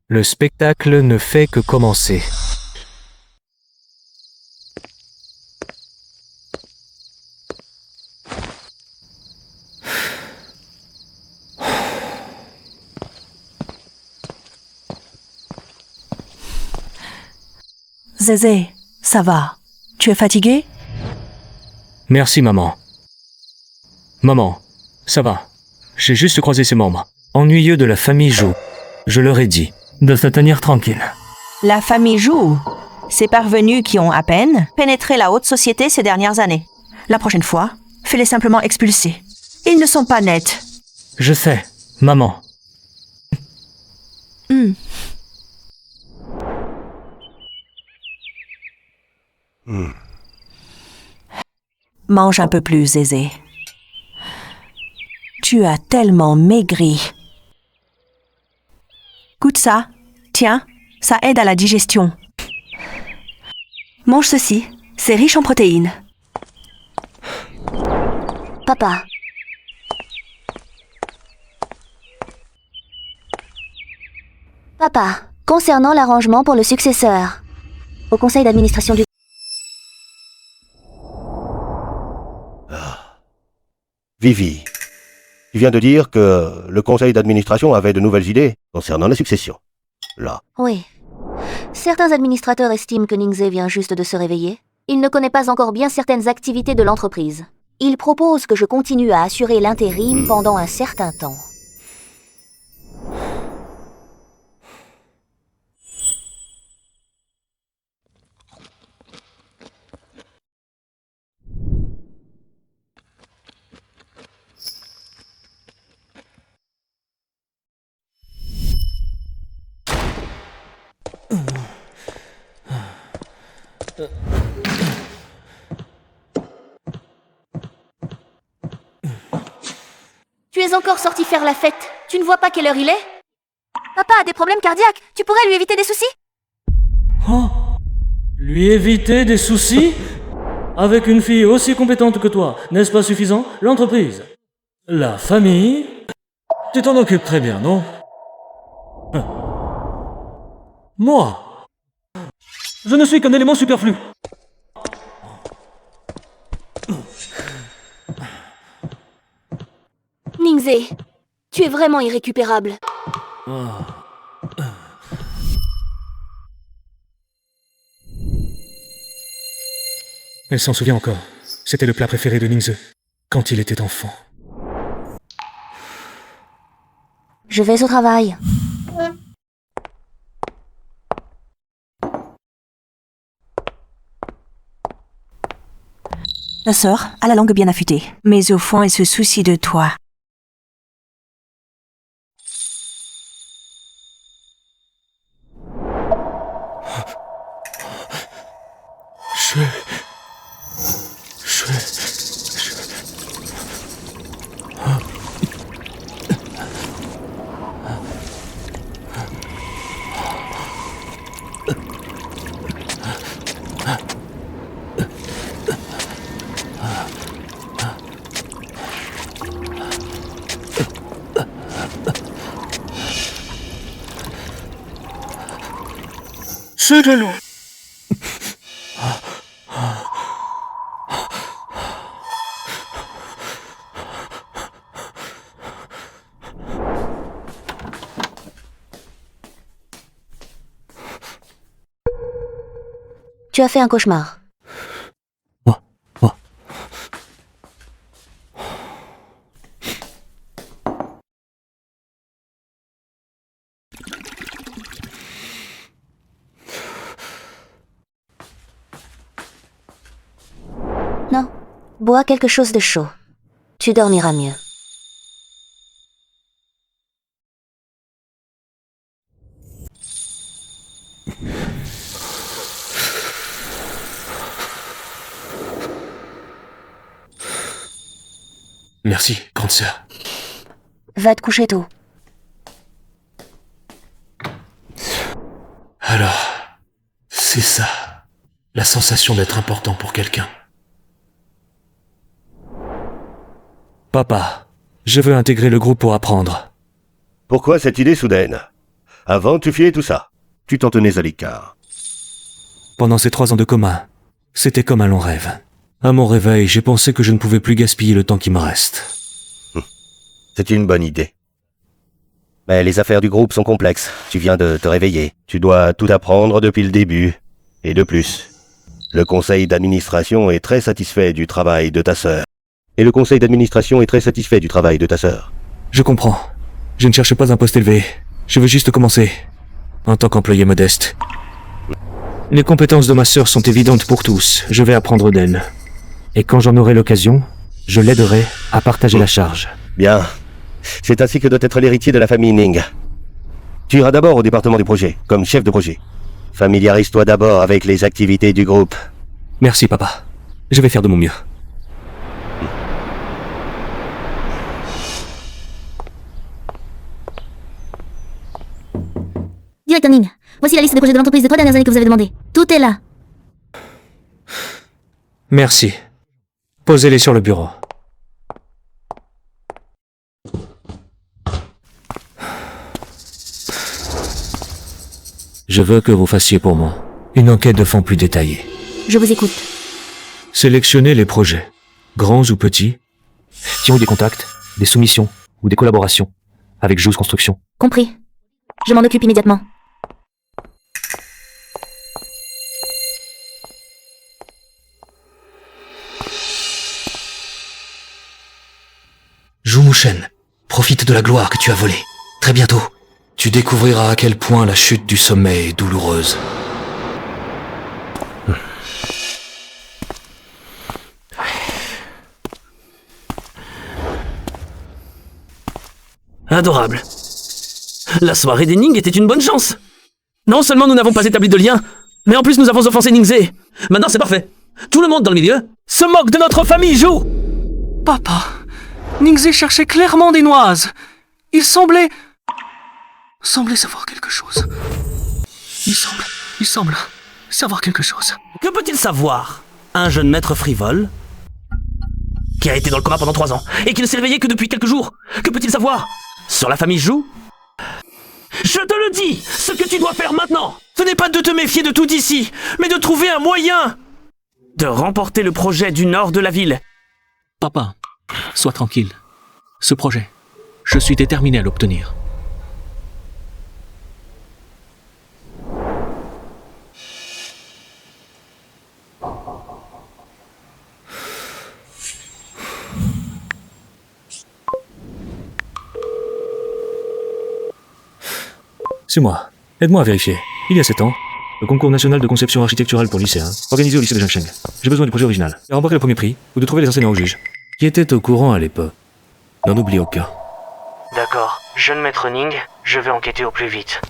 Le spectacle ne fait que commencer. Zézé, ça va? Tu es fatigué? Merci, maman. Maman, ça va. J'ai juste croisé ces membres, ennuyeux de la famille Zhou. Je leur ai dit de se tenir tranquille. La famille Zhou, ces parvenus qui ont à peine pénétré la haute société ces dernières années. La prochaine fois, fais-les simplement expulser. Ils ne sont pas nets. Je sais, maman. Mange un peu plus, Zézé. Tu as tellement maigri. Goûte ça. Tiens, ça aide à la digestion. Mange ceci. C'est riche en protéines. Papa. Papa, concernant l'arrangement pour le successeur, au conseil d'administration du... Vivi, tu viens de dire que le conseil d'administration avait de nouvelles idées concernant la succession. Là. Oui. Certains administrateurs estiment que Ningzé vient juste de se réveiller. Il ne connaît pas encore bien certaines activités de l'entreprise. Il propose que je continue à assurer l'intérim pendant un certain temps. Tu es encore sorti faire la fête. Tu ne vois pas quelle heure il est? Papa a des problèmes cardiaques. Tu pourrais lui éviter des soucis? Oh, lui éviter des soucis? Avec une fille aussi compétente que toi, n'est-ce pas suffisant? L'entreprise, la famille... Tu t'en occupes très bien, non? Moi, je ne suis qu'un élément superflu. Ningzé, tu es vraiment irrécupérable. Elle s'en souvient encore. C'était le plat préféré de Ningzé, quand il était enfant. Je vais au travail. La sœur a la langue bien affûtée, mais au fond, elle se soucie de toi. C'est de l'eau. Tu as fait un cauchemar. Non, bois quelque chose de chaud. Tu dormiras mieux. Merci, grande sœur. Va te coucher tôt. Alors, c'est ça, la sensation d'être important pour quelqu'un. Papa, je veux intégrer le groupe pour apprendre. Pourquoi cette idée soudaine? Avant, tu fuyais tout ça. Tu t'en tenais à l'écart. Pendant ces 3 ans de coma, c'était comme un long rêve. À mon réveil, j'ai pensé que je ne pouvais plus gaspiller le temps qui me reste. C'est une bonne idée. Mais les affaires du groupe sont complexes. Tu viens de te réveiller. Tu dois tout apprendre depuis le début. Et de plus, le conseil d'administration est très satisfait du travail de ta sœur. Je comprends. Je ne cherche pas un poste élevé. Je veux juste commencer. En tant qu'employé modeste. Les compétences de ma sœur sont évidentes pour tous. Je vais apprendre d'elle. Et quand j'en aurai l'occasion, je l'aiderai à partager la charge. Bien. C'est ainsi que doit être l'héritier de la famille Ning. Tu iras d'abord au département du projet, comme chef de projet. Familiarise-toi d'abord avec les activités du groupe. Merci, papa. Je vais faire de mon mieux. Directeur Ning, voici la liste des projets de l'entreprise des 3 dernières années que vous avez demandé. Tout est là. Merci. Posez-les sur le bureau. Je veux que vous fassiez pour moi une enquête de fond plus détaillée. Je vous écoute. Sélectionnez les projets, grands ou petits, qui ont des contacts, des soumissions ou des collaborations avec Joues Construction. Compris. Je m'en occupe immédiatement. Zhu Mushen, profite de la gloire que tu as volée. Très bientôt, tu découvriras à quel point la chute du sommet est douloureuse. Adorable. La soirée des Ning était une bonne chance. Non seulement nous n'avons pas établi de lien, mais en plus nous avons offensé Ningzé. Maintenant c'est parfait. Tout le monde dans le milieu se moque de notre famille, Zhu. Papa, Ningzé cherchait clairement des noises. Il semblait savoir quelque chose. Il semble savoir quelque chose. Que peut-il savoir? Un jeune maître frivole qui a été dans le coma pendant 3 ans et qui ne s'est réveillé que depuis quelques jours. Que peut-il savoir sur la famille Zhu? Je te le dis, ce que tu dois faire maintenant, ce n'est pas de te méfier de tout ici, mais de trouver un moyen de remporter le projet du nord de la ville. Papa, sois tranquille. Ce projet, je suis déterminé à l'obtenir. C'est moi. Aide-moi à vérifier. Il y a 7 ans, le concours national de conception architecturale pour lycéens, organisé au lycée de Zhangsheng. J'ai besoin du projet original. De remporter le premier prix, ou de trouver les enseignants au juge. Qui étaient au courant à l'époque. N'en oublie aucun. D'accord. Jeune maître Ning, je vais enquêter au plus vite.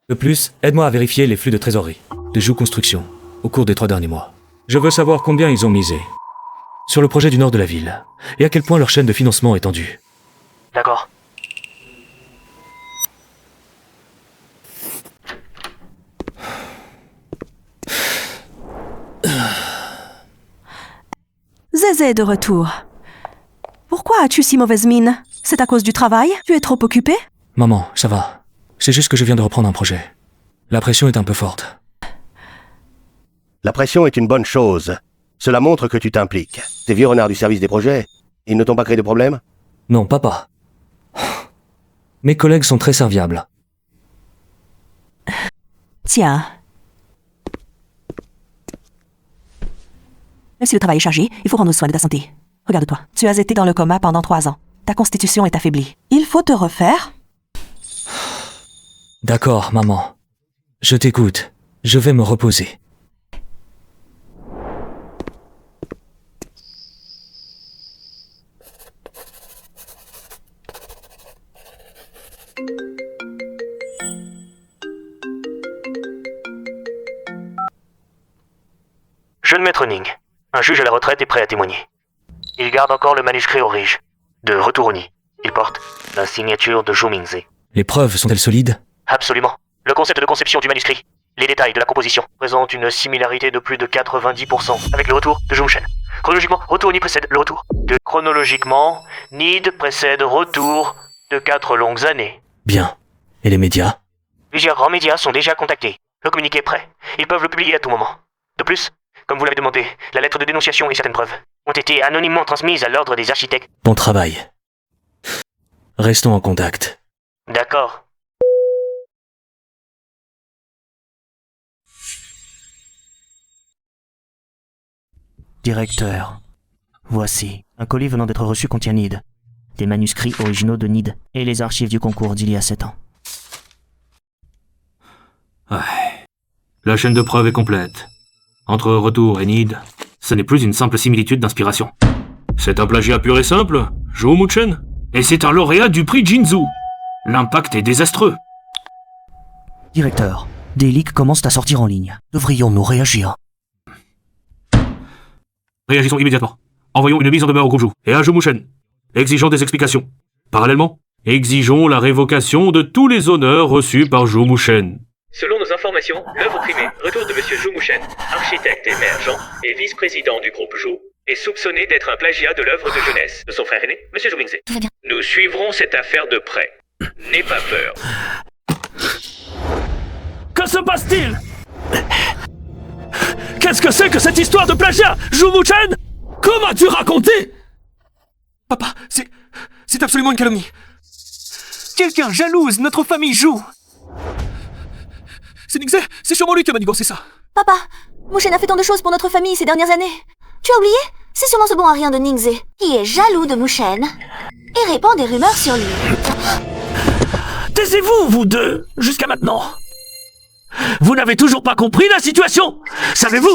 De plus, aide-moi à vérifier les flux de trésorerie de Joues Construction au cours des 3 derniers mois. Je veux savoir combien ils ont misé sur le projet du nord de la ville et à quel point leur chaîne de financement est tendue. D'accord. Zézé est de retour. Pourquoi as-tu si mauvaise mine? C'est à cause du travail? Tu es trop occupé? Maman, ça va. C'est juste que je viens de reprendre un projet. La pression est un peu forte. La pression est une bonne chose. Cela montre que tu t'impliques. Tes vieux renards du service des projets, ils ne t'ont pas créé de problème? Non, papa. Mes collègues sont très serviables. Tiens. Même si le travail est chargé, il faut rendre soin de ta santé. Regarde-toi, tu as été dans le coma pendant 3 ans. Ta constitution est affaiblie. Il faut te refaire. D'accord, maman. Je t'écoute. Je vais me reposer. Jeune maître Ning, un juge à la retraite est prêt à témoigner. Il garde encore le manuscrit Orige, de Retour au Nid. Il porte la signature de Zhu Mingzé. Les preuves sont-elles solides? Absolument. Le concept de conception du manuscrit, les détails de la composition, présentent une similarité de plus de 90% avec le retour de Zhu Mushen. Chronologiquement, Retour au Nid précède le retour. Chronologiquement, Nid précède Retour de 4 longues années. Bien. Et les médias? Plusieurs grands médias sont déjà contactés. Le communiqué est prêt. Ils peuvent le publier à tout moment. De plus, comme vous l'avez demandé, la lettre de dénonciation et certaines preuves ont été anonymement transmises à l'ordre des architectes. Bon travail. Restons en contact. D'accord. Directeur, voici. Un colis venant d'être reçu contient Nid, des manuscrits originaux de Nid et les archives du concours d'il y a 7 ans. Ouais. La chaîne de preuves est complète. Entre Retour et Nid, ce n'est plus une simple similitude d'inspiration. C'est un plagiat pur et simple, Zhu Mushen. Et c'est un lauréat du prix Jinzhou. L'impact est désastreux. Directeur, Des leaks commencent à sortir en ligne. Devrions-nous réagir? Réagissons immédiatement. Envoyons une mise en demeure au groupe Jou et à Joumouchen. Exigeons des explications. Parallèlement, exigeons la révocation de tous les honneurs reçus par Joumouchen. Selon nos informations, l'œuvre primée, Retour de Monsieur Joumouchen, architecte émergent et vice-président du groupe Jou, est soupçonné d'être un plagiat de l'œuvre de jeunesse de son frère aîné, Monsieur Joumingze. Nous suivrons cette affaire de près. N'aie pas peur. Que se passe-t-il? Qu'est-ce que c'est que cette histoire de plagiat, Joumouchen? Comment as-tu raconté? Papa, c'est absolument une calomnie. Quelqu'un jalouse notre famille Jou. C'est Ningze, c'est sûrement lui qui a manigancé ça. Papa, Mouchen a fait tant de choses pour notre famille ces dernières années. Tu as oublié? C'est sûrement ce bon à rien de Ningze, qui est jaloux de Mouchen et répand des rumeurs sur lui. Taisez-vous, vous deux, jusqu'à maintenant. Vous n'avez toujours pas compris la situation. Savez-vous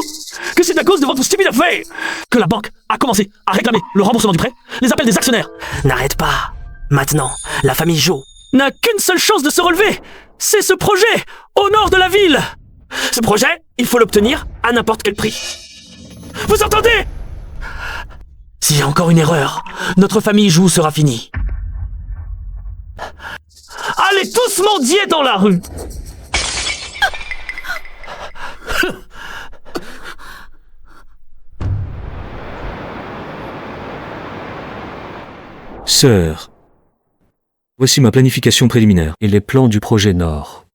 que c'est à cause de votre stupide affaire que la banque a commencé à réclamer le remboursement du prêt, les appels des actionnaires? N'arrête pas. Maintenant, la famille Jou n'a qu'une seule chance de se relever. C'est ce projet, au nord de la ville. Ce projet, il faut l'obtenir à n'importe quel prix. Vous entendez? S'il y a encore une erreur, notre famille Jou sera finie. Allez tous mendier dans la rue. Sœur, voici ma planification préliminaire et les plans du projet Nord.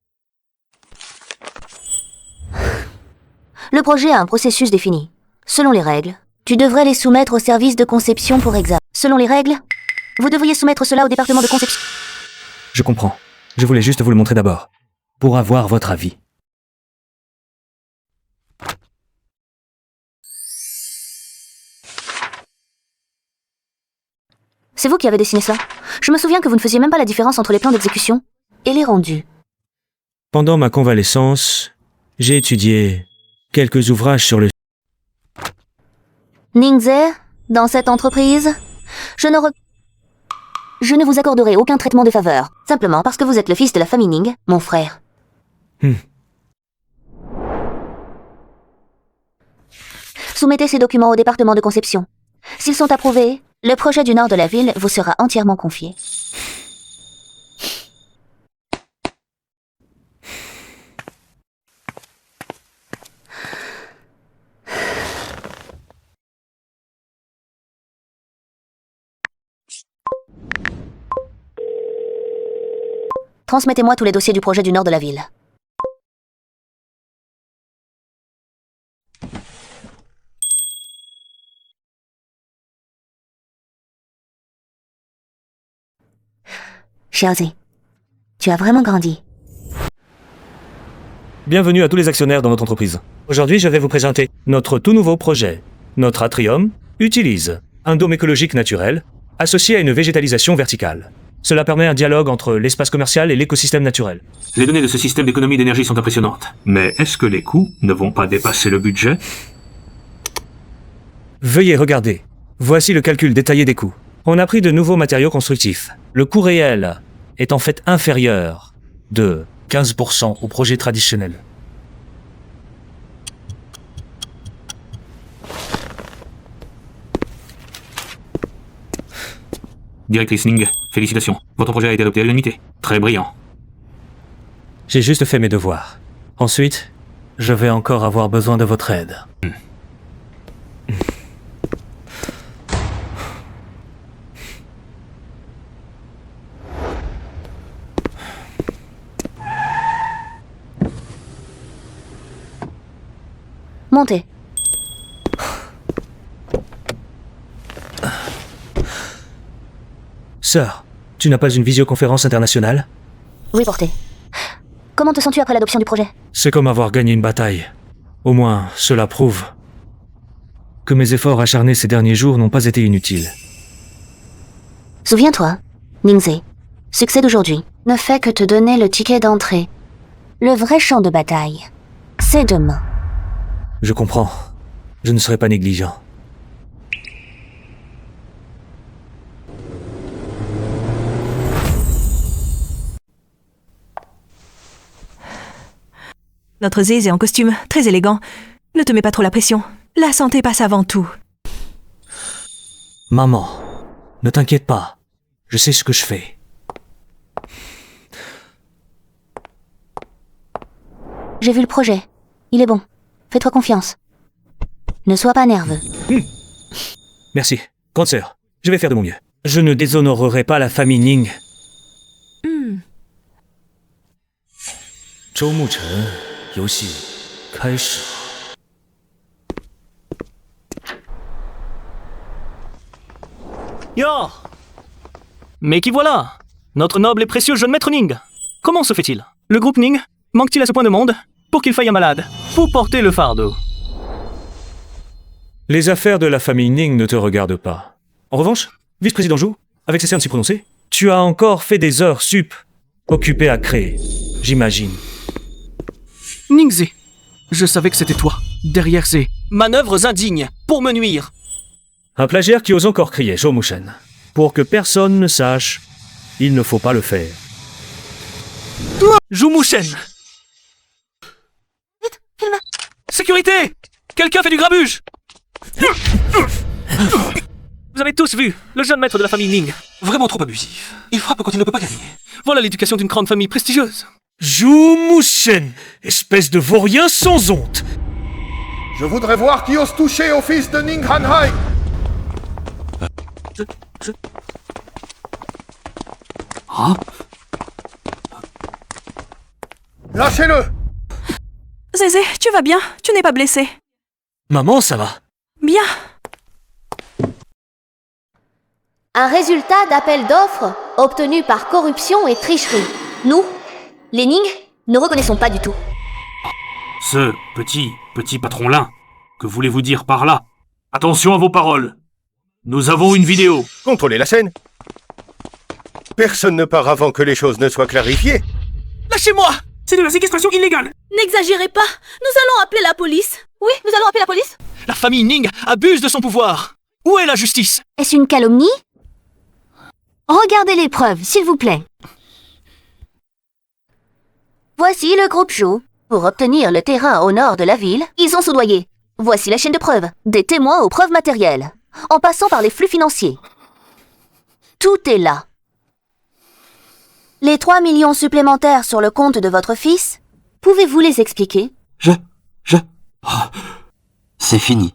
Le projet a un processus défini. Selon les règles, tu devrais les soumettre au service de conception pour examen. Selon les règles, vous devriez soumettre cela au département de conception. Je comprends. Je voulais juste vous le montrer d'abord, pour avoir votre avis. C'est vous qui avez dessiné ça? Je me souviens que vous ne faisiez même pas la différence entre les plans d'exécution et les rendus. Pendant ma convalescence, j'ai étudié quelques ouvrages sur le... Ningze, dans cette entreprise, je ne vous accorderai aucun traitement de faveur, simplement parce que vous êtes le fils de la famille Ning, mon frère. Soumettez ces documents au département de conception. S'ils sont approuvés, le projet du nord de la ville vous sera entièrement confié. Transmettez-moi tous les dossiers du projet du nord de la ville. Xiaozi, tu as vraiment grandi. Bienvenue à tous les actionnaires dans notre entreprise. Aujourd'hui, je vais vous présenter notre tout nouveau projet. Notre atrium utilise un dôme écologique naturel associé à une végétalisation verticale. Cela permet un dialogue entre l'espace commercial et l'écosystème naturel. Les données de ce système d'économie d'énergie sont impressionnantes. Mais est-ce que les coûts ne vont pas dépasser le budget? Veuillez regarder. Voici le calcul détaillé des coûts. On a pris de nouveaux matériaux constructifs. Le coût réel est en fait inférieur de 15% au projet traditionnel. Directrice Ning, félicitations. Votre projet a été adopté à l'unanimité. Très brillant. J'ai juste fait mes devoirs. Ensuite, je vais encore avoir besoin de votre aide. Montez. Sœur, tu n'as pas une visioconférence internationale? Oui, portez. Comment te sens-tu après l'adoption du projet? C'est comme avoir gagné une bataille. Au moins, cela prouve que mes efforts acharnés ces derniers jours n'ont pas été inutiles. Souviens-toi, Ningze, succès d'aujourd'hui ne fait que te donner le ticket d'entrée. Le vrai champ de bataille, c'est demain. Je comprends. Je ne serai pas négligent. Notre Ziz est en costume, très élégant. Ne te mets pas trop la pression. La santé passe avant tout. Maman, ne t'inquiète pas. Je sais ce que je fais. J'ai vu le projet. Il est bon. Fais-toi confiance. Ne sois pas nerveux. Merci. Grande sœur, je vais faire de mon mieux. Je ne déshonorerai pas la famille Ning. Zhou Muchen, 游戏开始。Yo! Mais qui voilà! Notre noble et précieux jeune maître Ning! Comment se fait-il? Le groupe Ning manque-t-il à ce point de monde pour qu'il faille un malade pour porter le fardeau? Les affaires de la famille Ning ne te regardent pas. En revanche, vice-président Zhou, avec ses cernes si prononcées, tu as encore fait des heures sup, occupées à créer, j'imagine. Ningze, je savais que c'était toi, derrière ces manœuvres indignes, pour me nuire. Un plagiaire qui ose encore crier, Zhou Muchen. Pour que personne ne sache, il ne faut pas le faire. Zhou Muchen! Sécurité! Quelqu'un fait du grabuge! Vous avez tous vu le jeune maître de la famille Ning. Vraiment trop abusif. Il frappe quand il ne peut pas gagner. Voilà l'éducation d'une grande famille prestigieuse. Zhou Muchen, espèce de vaurien sans honte! Je voudrais voir qui ose toucher au fils de Ning Hanhai. Ah? Lâchez-le! Zézé, tu vas bien? Tu n'es pas blessé? Maman, ça va. Bien. Un résultat d'appel d'offres obtenu par corruption et tricherie. Nous, les Ning, ne reconnaissons pas du tout. Ce petit patron-là, que voulez-vous dire par là? Attention à vos paroles. Nous avons une vidéo. Contrôlez la scène. Personne ne part avant que les choses ne soient clarifiées. Lâchez-moi! C'est de la séquestration illégale. N'exagérez pas. Nous allons appeler la police. Oui, nous allons appeler la police. La famille Ning abuse de son pouvoir. Où est la justice? Est-ce une calomnie? Regardez les preuves, s'il vous plaît. Voici le groupe Zhou. Pour obtenir le terrain au nord de la ville, ils ont soudoyé. Voici la chaîne de preuves, des témoins aux preuves matérielles, en passant par les flux financiers. Tout est là. Les 3 millions supplémentaires sur le compte de votre fils, pouvez-vous les expliquer? C'est fini.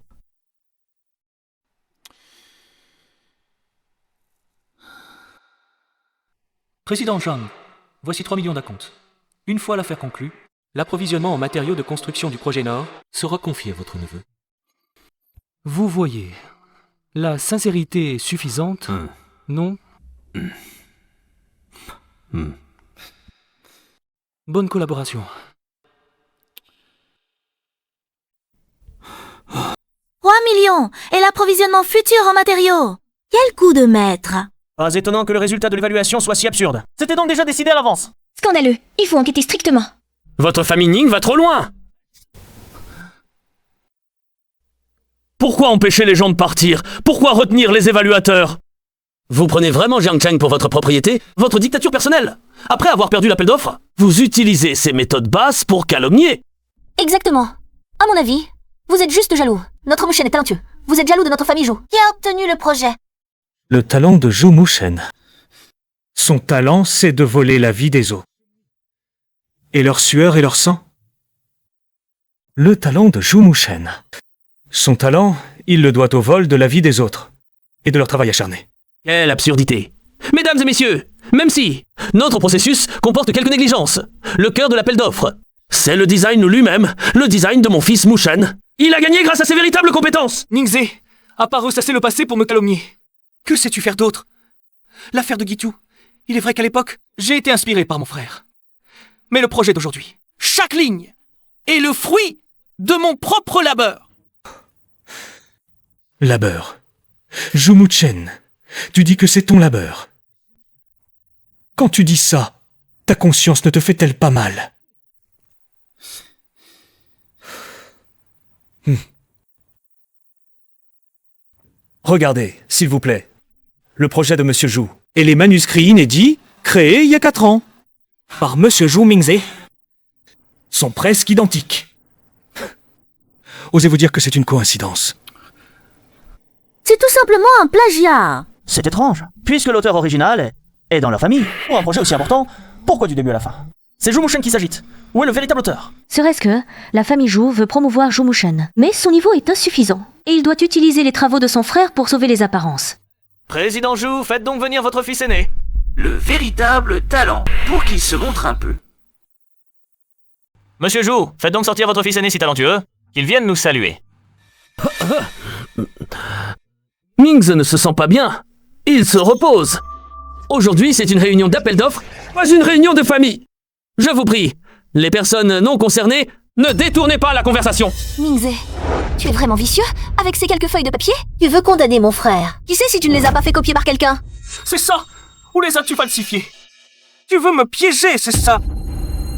Président Zhang, voici 3 millions d'acomptes. Une fois l'affaire conclue, l'approvisionnement en matériaux de construction du projet Nord sera confié à votre neveu. Vous voyez, la sincérité est suffisante, non? Bonne collaboration. 3 millions et l'approvisionnement futur en matériaux. Quel coup de maître! Pas étonnant que le résultat de l'évaluation soit si absurde. C'était donc déjà décidé à l'avance. Scandaleux. Il faut enquêter strictement. Votre famille Ning va trop loin. Pourquoi empêcher les gens de partir? Pourquoi retenir les évaluateurs? Vous prenez vraiment Jiang Cheng pour votre propriété, votre dictature personnelle? Après avoir perdu l'appel d'offres, vous utilisez ces méthodes basses pour calomnier. Exactement. À mon avis, vous êtes juste jaloux. Notre Muchen est talentueux. Vous êtes jaloux de notre famille Zhou, qui a obtenu le projet. Le talent de Zhou Muchen. Son talent, c'est de voler la vie des autres. Et leur sueur et leur sang. Le talent de Zhou Muchen. Son talent, il le doit au vol de la vie des autres. Et de leur travail acharné. Quelle absurdité! Mesdames et messieurs, même si notre processus comporte quelques négligences, le cœur de l'appel d'offres, c'est le design lui-même, le design de mon fils Muchen. Il a gagné grâce à ses véritables compétences! Ningze, à part ressasser le passé pour me calomnier, que sais-tu faire d'autre? L'affaire de Gitu, il est vrai qu'à l'époque, j'ai été inspiré par mon frère. Mais le projet d'aujourd'hui, chaque ligne, est le fruit de mon propre labeur. Labeur. Zhou Muchen, tu dis que c'est ton labeur. Quand tu dis ça, ta conscience ne te fait-elle pas mal? Regardez, s'il vous plaît, le projet de Monsieur Zhou et les manuscrits inédits créés il y a 4 ans par Monsieur Zhou Mingze. sont presque identiques. Osez-vous dire que c'est une coïncidence? C'est tout simplement un plagiat. C'est étrange, puisque l'auteur original est dans leur famille. Pour un projet aussi important, pourquoi du début à la fin? C'est Zhou Musheng qui s'agite. Où est le véritable auteur? Serait-ce que la famille Zhou veut promouvoir Zhou Musheng, mais son niveau est insuffisant, et il doit utiliser les travaux de son frère pour sauver les apparences. Président Zhou, faites donc venir votre fils aîné. Le véritable talent, pour qu'il se montre un peu. Monsieur Zhou, faites donc sortir votre fils aîné si talentueux, qu'il vienne nous saluer. Ningze ne se sent pas bien. Il se repose. Aujourd'hui, c'est une réunion d'appel d'offres, pas une réunion de famille. Je vous prie, les personnes non concernées, ne détournez pas la conversation. Ningze, tu es vraiment vicieux avec ces quelques feuilles de papier? Tu veux condamner mon frère? Qui sait si tu ne les as pas fait copier par quelqu'un? C'est ça! Ou les as-tu falsifiés? Tu veux me piéger, c'est ça?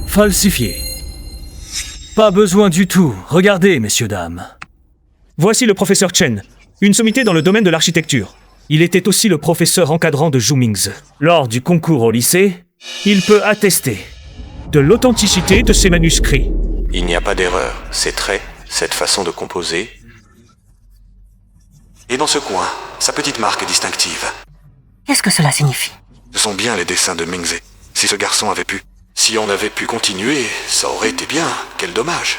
Falsifié. Pas besoin du tout. Regardez, messieurs, dames. Voici le professeur Chen, une sommité dans le domaine de l'architecture. Il était aussi le professeur encadrant de Zhou Mingze. Lors du concours au lycée, il peut attester de l'authenticité de ces manuscrits. Il n'y a pas d'erreur. Ces traits, cette façon de composer. Et dans ce coin, sa petite marque distinctive. Qu'est-ce que cela signifie? Ce sont bien les dessins de Mingze. Si ce garçon avait pu... Si on avait pu continuer, ça aurait été bien. Quel dommage.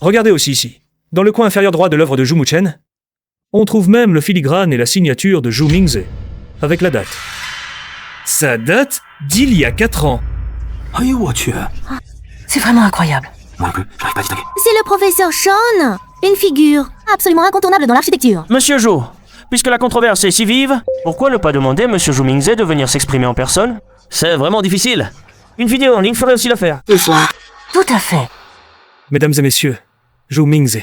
Regardez aussi ici. Dans le coin inférieur droit de l'œuvre de Zhou Musheng, on trouve même le filigrane et la signature de Zhou Mingze, avec la date. Ça date d'il y a 4 ans. C'est vraiment incroyable. C'est le professeur Sean, une figure absolument incontournable dans l'architecture. Monsieur Zhou, puisque la controverse est si vive, pourquoi ne pas demander à Monsieur Zhou Mingze de venir s'exprimer en personne? C'est vraiment difficile. Une vidéo en ligne ferait aussi l'affaire. Tout à fait. Mesdames et messieurs, Zhou Mingze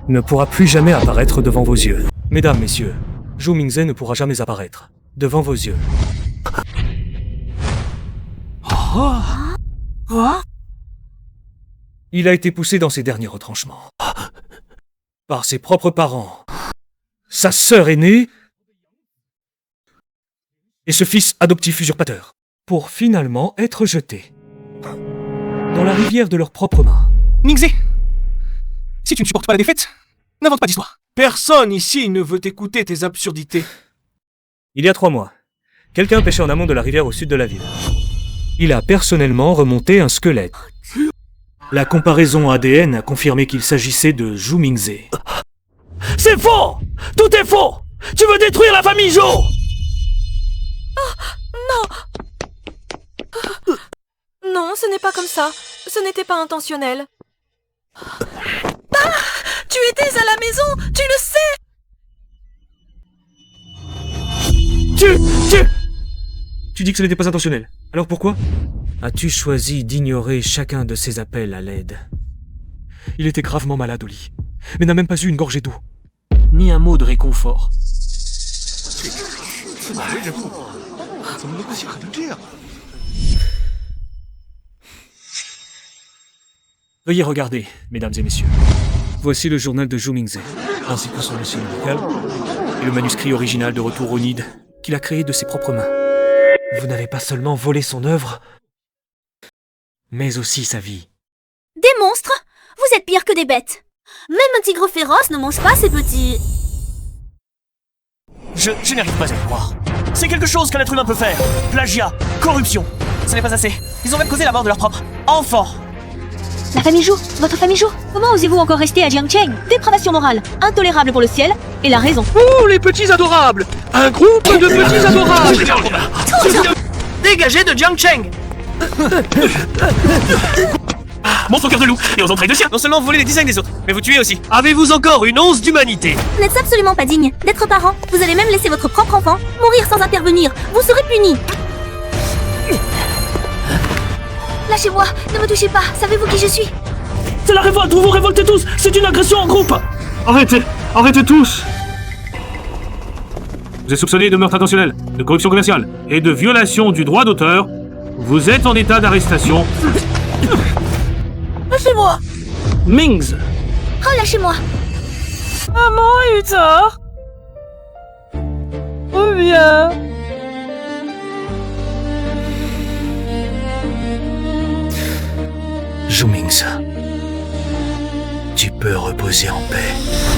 ne pourra plus jamais apparaître devant vos yeux. Mesdames, messieurs, Zhou Mingze ne pourra jamais apparaître devant vos yeux. Quoi? Il a été poussé dans ses derniers retranchements. Par ses propres parents, sa sœur aînée et ce fils adoptif usurpateur, pour finalement être jeté dans la rivière de leurs propres mains. Ningze, si tu ne supportes pas la défaite, n'invente pas d'histoire. Personne ici ne veut écouter tes absurdités. Il y a 3 mois, quelqu'un pêchait en amont de la rivière au sud de la ville. Il a personnellement remonté un squelette. La comparaison ADN a confirmé qu'il s'agissait de Zhou Mingze. C'est faux! Tout est faux! Tu veux détruire la famille Zhou! Non, ce n'est pas comme ça. Ce n'était pas intentionnel. Ah! Tu étais à la maison, tu le sais! Tu dis que ce n'était pas intentionnel. Alors pourquoi as-tu choisi d'ignorer chacun de ses appels à l'aide? Il était gravement malade au lit, mais n'a même pas eu une gorgée d'eau. Ni un mot de réconfort. Veuillez regarder, mesdames et messieurs. Voici le journal de Zhou Mingze, ainsi que son dossier médical, et le manuscrit original de Retour au Nid, qu'il a créé de ses propres mains. Vous n'avez pas seulement volé son œuvre, mais aussi sa vie. Des monstres? Vous êtes pire que des bêtes. Même un tigre féroce ne mange pas ses petits... Je n'arrive pas à y croire. C'est quelque chose qu'un être humain peut faire. Plagiat, corruption. Ce n'est pas assez. Ils ont même causé la mort de leur propre enfant. La famille Zhou, votre famille Zhou, comment osez-vous encore rester à Jiangcheng? Dépravation morale, intolérable pour le ciel et la raison. Oh, les petits adorables! Un groupe de petits adorables! Dégagez de Jiangcheng! Montre au cœur de loup et aux entrailles de chien! Non seulement vous volez les designs des autres, mais vous tuez aussi. Avez-vous encore une once d'humanité? Vous n'êtes absolument pas digne d'être parent. Vous allez même laisser votre propre enfant mourir sans intervenir. Vous serez puni. Lâchez-moi, ne me touchez pas. Savez-vous qui je suis? C'est la révolte, vous vous révoltez tous! C'est une agression en groupe! Arrêtez tous! Vous êtes soupçonné de meurtre intentionnel, de corruption commerciale et de violation du droit d'auteur. Vous êtes en état d'arrestation. Lâchez-moi! Mingze! Oh, lâchez-moi! Maman a eu tort. Reviens. Zhu Mingze, tu peux reposer en paix.